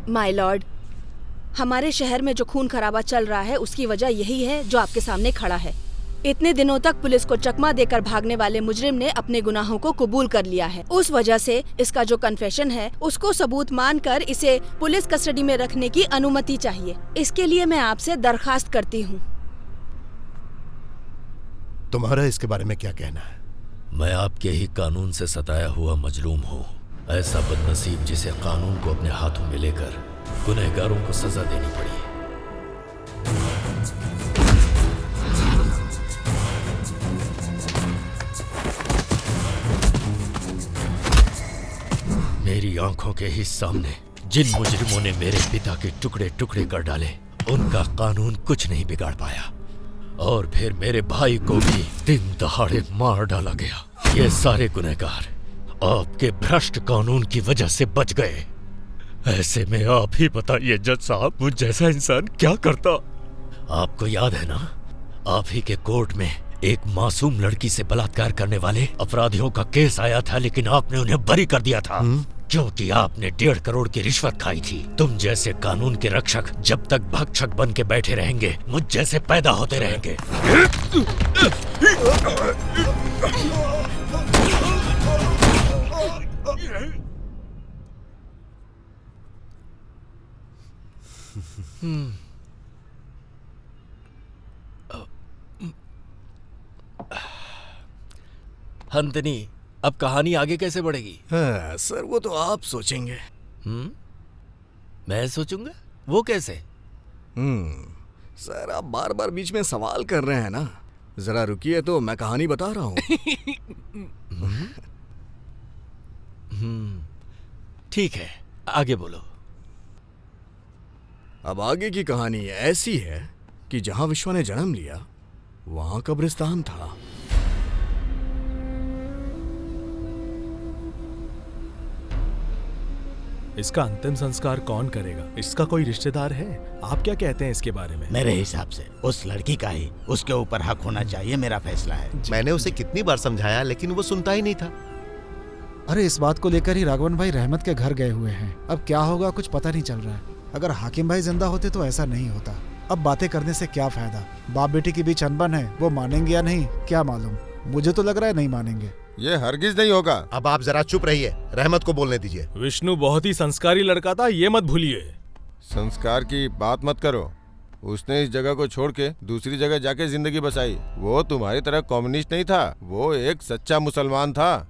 माय लॉर्ड, हमारे शहर में जो खून खराबा चल रहा है उसकी वजह यही है जो आपके सामने खड़ा है। इतने दिनों तक पुलिस को चकमा देकर भागने वाले मुजरिम ने अपने गुनाहों को कबूल कर लिया है। उस वजह से इसका जो कन्फेशन है उसको सबूत मानकर इसे पुलिस कस्टडी में रखने की अनुमति चाहिए। इसके लिए मैं आपसे दरखास्त करती हूँ। तुम्हारा इसके बारे में क्या कहना है? मैं आपके ही कानून से सताया हुआ मजलूम हूँ, ऐसा बदनसीब जिसे कानून को अपने हाथों में लेकर गुनहगारों को सजा देनी पड़ी। मेरी आंखों के ही सामने जिन मुजरिमों ने मेरे पिता के टुकड़े टुकड़े कर डाले, उनका कानून कुछ नहीं बिगाड़ पाया, और फिर मेरे भाई को भी दिन दहाड़े मार डाला गया। ये सारे गुनहगार आपके भ्रष्ट कानून की वजह से बच गए। ऐसे में आप ही बताइए जज साहब, मुझ जैसा इंसान क्या करता? आपको याद है ना, आप ही के कोर्ट में एक मासूम लड़की से बलात्कार करने वाले अपराधियों का केस आया था, लेकिन आपने उन्हें बरी कर दिया था क्योंकि आपने 1.5 करोड़ की रिश्वत खाई थी। तुम जैसे कानून के रक्षक जब तक भक्षक बन के बैठे रहेंगे, मुझ जैसे पैदा होते रहेंगे। हंतनी, अब कहानी आगे कैसे बढ़ेगी? हाँ, सर वो तो आप सोचेंगे। मैं सोचूंगा? वो कैसे? सर आप बार बार बीच में सवाल कर रहे हैं ना, जरा रुकिए तो मैं कहानी बता रहा हूँ। ठीक है, आगे बोलो। अब आगे की कहानी ऐसी है कि जहां विश्वा ने जन्म लिया वहां कब्रिस्तान था। इसका अंतिम संस्कार कौन करेगा? इसका कोई रिश्तेदार है? आप क्या कहते हैं इसके बारे में? मेरे हिसाब से उस लड़की का ही उसके ऊपर हक होना चाहिए, मेरा फैसला है। मैंने उसे कितनी बार समझाया लेकिन वो सुनता ही नहीं था। अरे इस बात को लेकर ही राघवन भाई रहमत के घर गए हुए हैं। अब क्या होगा कुछ पता नहीं चल रहा है। अगर हाकिम भाई जिंदा होते तो ऐसा नहीं होता। अब बातें करने से क्या फायदा? बाप बेटी के बीच अनबन है, वो मानेंगे या नहीं क्या मालूम। मुझे तो लग रहा है नहीं मानेंगे। ये हरगिज नहीं होगा। अब आप जरा चुप रहिए, रहमत को बोलने दीजिए। विष्णु बहुत ही संस्कारी लड़का था, ये मत भूलिए। संस्कार की बात मत करो। उसने इस जगह को छोड़ के दूसरी जगह जाके जिंदगी बसाई। वो तुम्हारी तरह कम्युनिस्ट नहीं था, वो एक सच्चा मुसलमान था।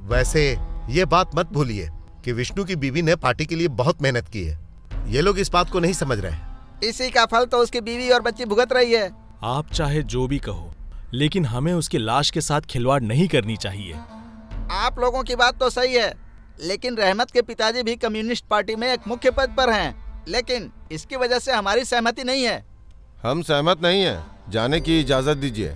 वैसे ये बात मत भूलिए कि विष्णु की बीवी ने पार्टी के लिए बहुत मेहनत की है। ये लोग इस बात को नहीं समझ रहे। इसी का फल तो उसकी बीवी और बच्ची भुगत रही है। आप चाहे जो भी कहो, लेकिन हमें उसकी लाश के साथ खिलवाड़ नहीं करनी चाहिए। आप लोगों की बात तो सही है, लेकिन रहमत के पिताजी भी कम्युनिस्ट पार्टी में एक मुख्य पद पर हैं, लेकिन इसकी वजह से हमारी सहमति नहीं है। हम सहमत नहीं हैं। जाने की इजाजत दीजिए।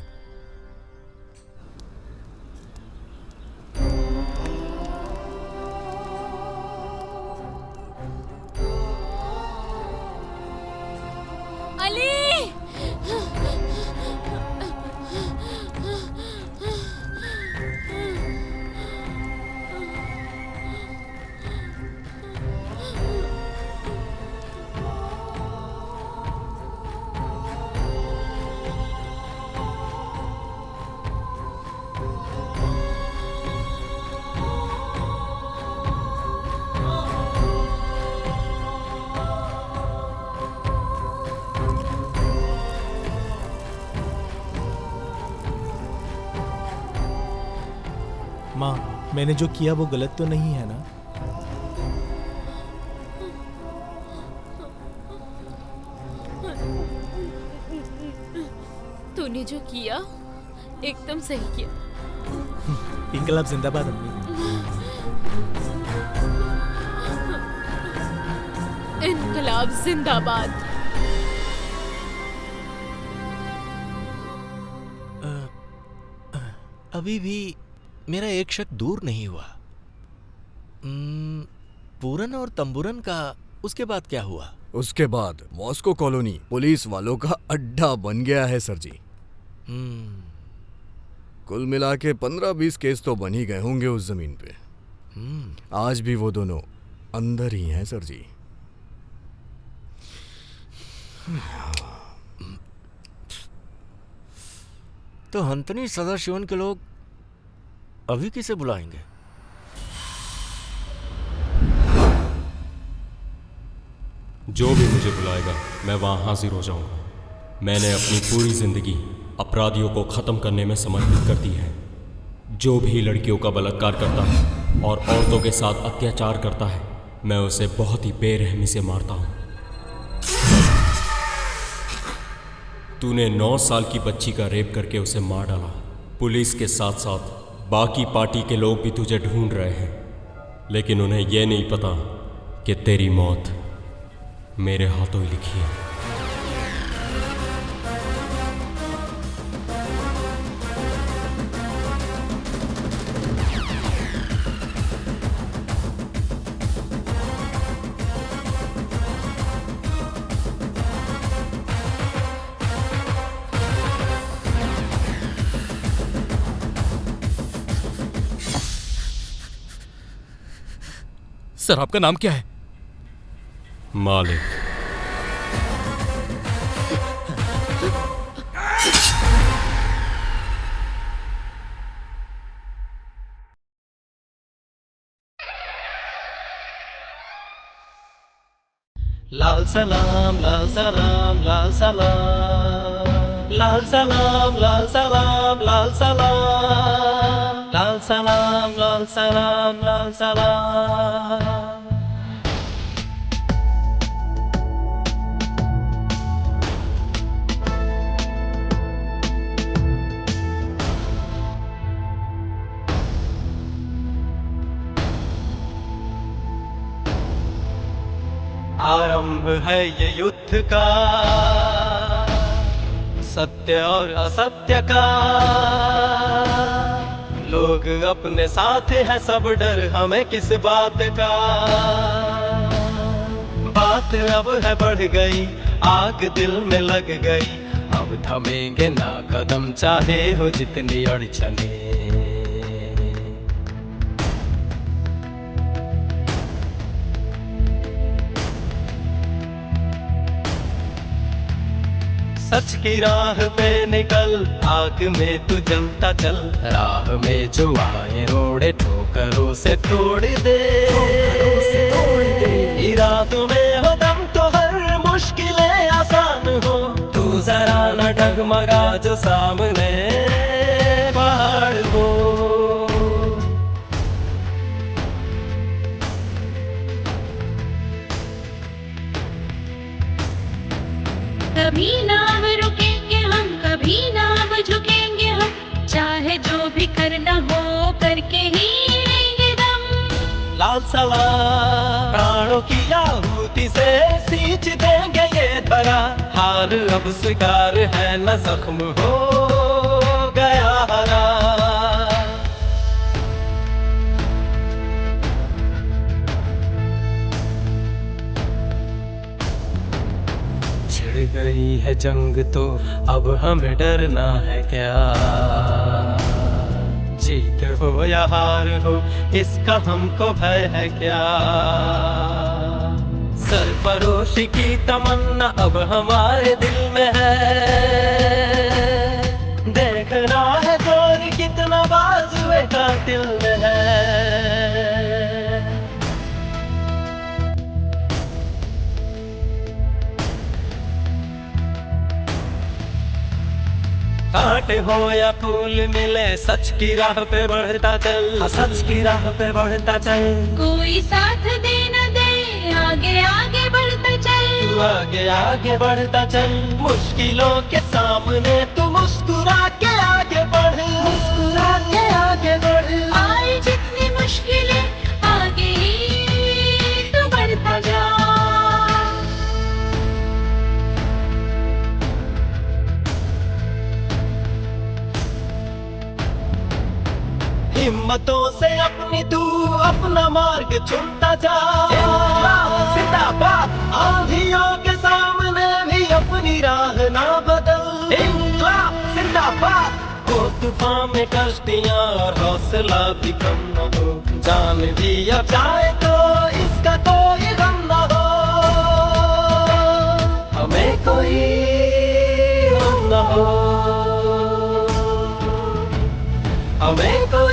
माँ, मैंने जो किया वो गलत तो नहीं है ना? तूने जो किया एकदम सही किया। इंकलाब जिंदाबाद अम्मी। इंकलाब जिंदाबाद। अभी भी मेरा एक शक दूर नहीं हुआ। पूरन और तंबूरन का उसके बाद क्या हुआ? उसके बाद मॉस्को कॉलोनी पुलिस वालों का अड्डा बन गया है सर जी। कुल मिला के 15-20 केस तो बन ही गए होंगे उस जमीन पे। आज भी वो दोनों अंदर ही हैं सर जी। तो हंतनी सदाशिवन के लोग अभी किसे बुलाएंगे? जो भी मुझे बुलाएगा मैं वहां हाजिर हो जाऊंगा। मैंने अपनी पूरी जिंदगी अपराधियों को खत्म करने में समर्पित कर दी है। जो भी लड़कियों का बलात्कार करता है और औरतों के साथ अत्याचार करता है, मैं उसे बहुत ही बेरहमी से मारता हूं। तूने 9 साल की बच्ची का रेप करके उसे मार डाला। पुलिस के साथ साथ बाकी पार्टी के लोग भी तुझे ढूंढ रहे हैं, लेकिन उन्हें यह नहीं पता कि तेरी मौत मेरे हाथों ही लिखी है। सर, आपका नाम क्या है? मालिक। लाल सलाम, लाल सलाम, लाल सलाम, लाल सलाम, लाल सलाम, लाल सलाम, लाल सलाम, लाल सलाम, लाल सलाम। आरंभ है ये युद्ध का, सत्य और असत्य का। लोग अपने साथ हैं, सब डर हमें किस बात का। बात अब है बढ़ गई, आग दिल में लग गई। अब थमेंगे ना कदम, चाहे हो जितनी अड़चने। सच की राह पे निकल, आग में तू जलता चल। राह में जो आए रोड़े, ठोकरों से तोड़ दे। इरादों में हो दम तो हर मुश्किलें आसान हो। तू जरा न डगमगा जो सामने पहाड़ हो। कभी ना रुकेंगे हम, कभी ना झुकेंगे हम। चाहे जो भी करना हो, करके ही लेंगे दम। लाल सलाम, प्राणों की आहुति से सींच देंगे ये धरा। हार अब स्वीकार है, न जख्म हो गया हरा। छिड़ गई है जंग तो अब हमें डरना है क्या। जीत हो या हार हो, इसका हमको भय है क्या। सरफरोशी की तमन्ना अब हमारे दिल में है। देखना है जोर कितना बाजुए कातिल में है। कांटे हो या फूल मिले, सच की राह पे बढ़ता चल। सच की राह पे बढ़ता चल। कोई साथ दे न दे, आगे आगे बढ़ता चल। तू आगे आगे बढ़ता चल। मुश्किलों के सामने तू मुस्कुरा के आगे बढ़। मुस्कुरा के आगे बढ़। आए जितनी मुश्किलें, आगे ही तू बढ़ता जा। हिम्मतों से अपनी तू अपना मार्ग चुनता जा। जिंदाबाद, आंधियों के सामने भी अपनी राह ना बदल। इंकलाब जिंदाबाद। हो तूफान में कश्तियां और हौसला भी कम न हो। जान भी अब जाए तो इसका कोई गम न हो। हमें कोई हमें कोई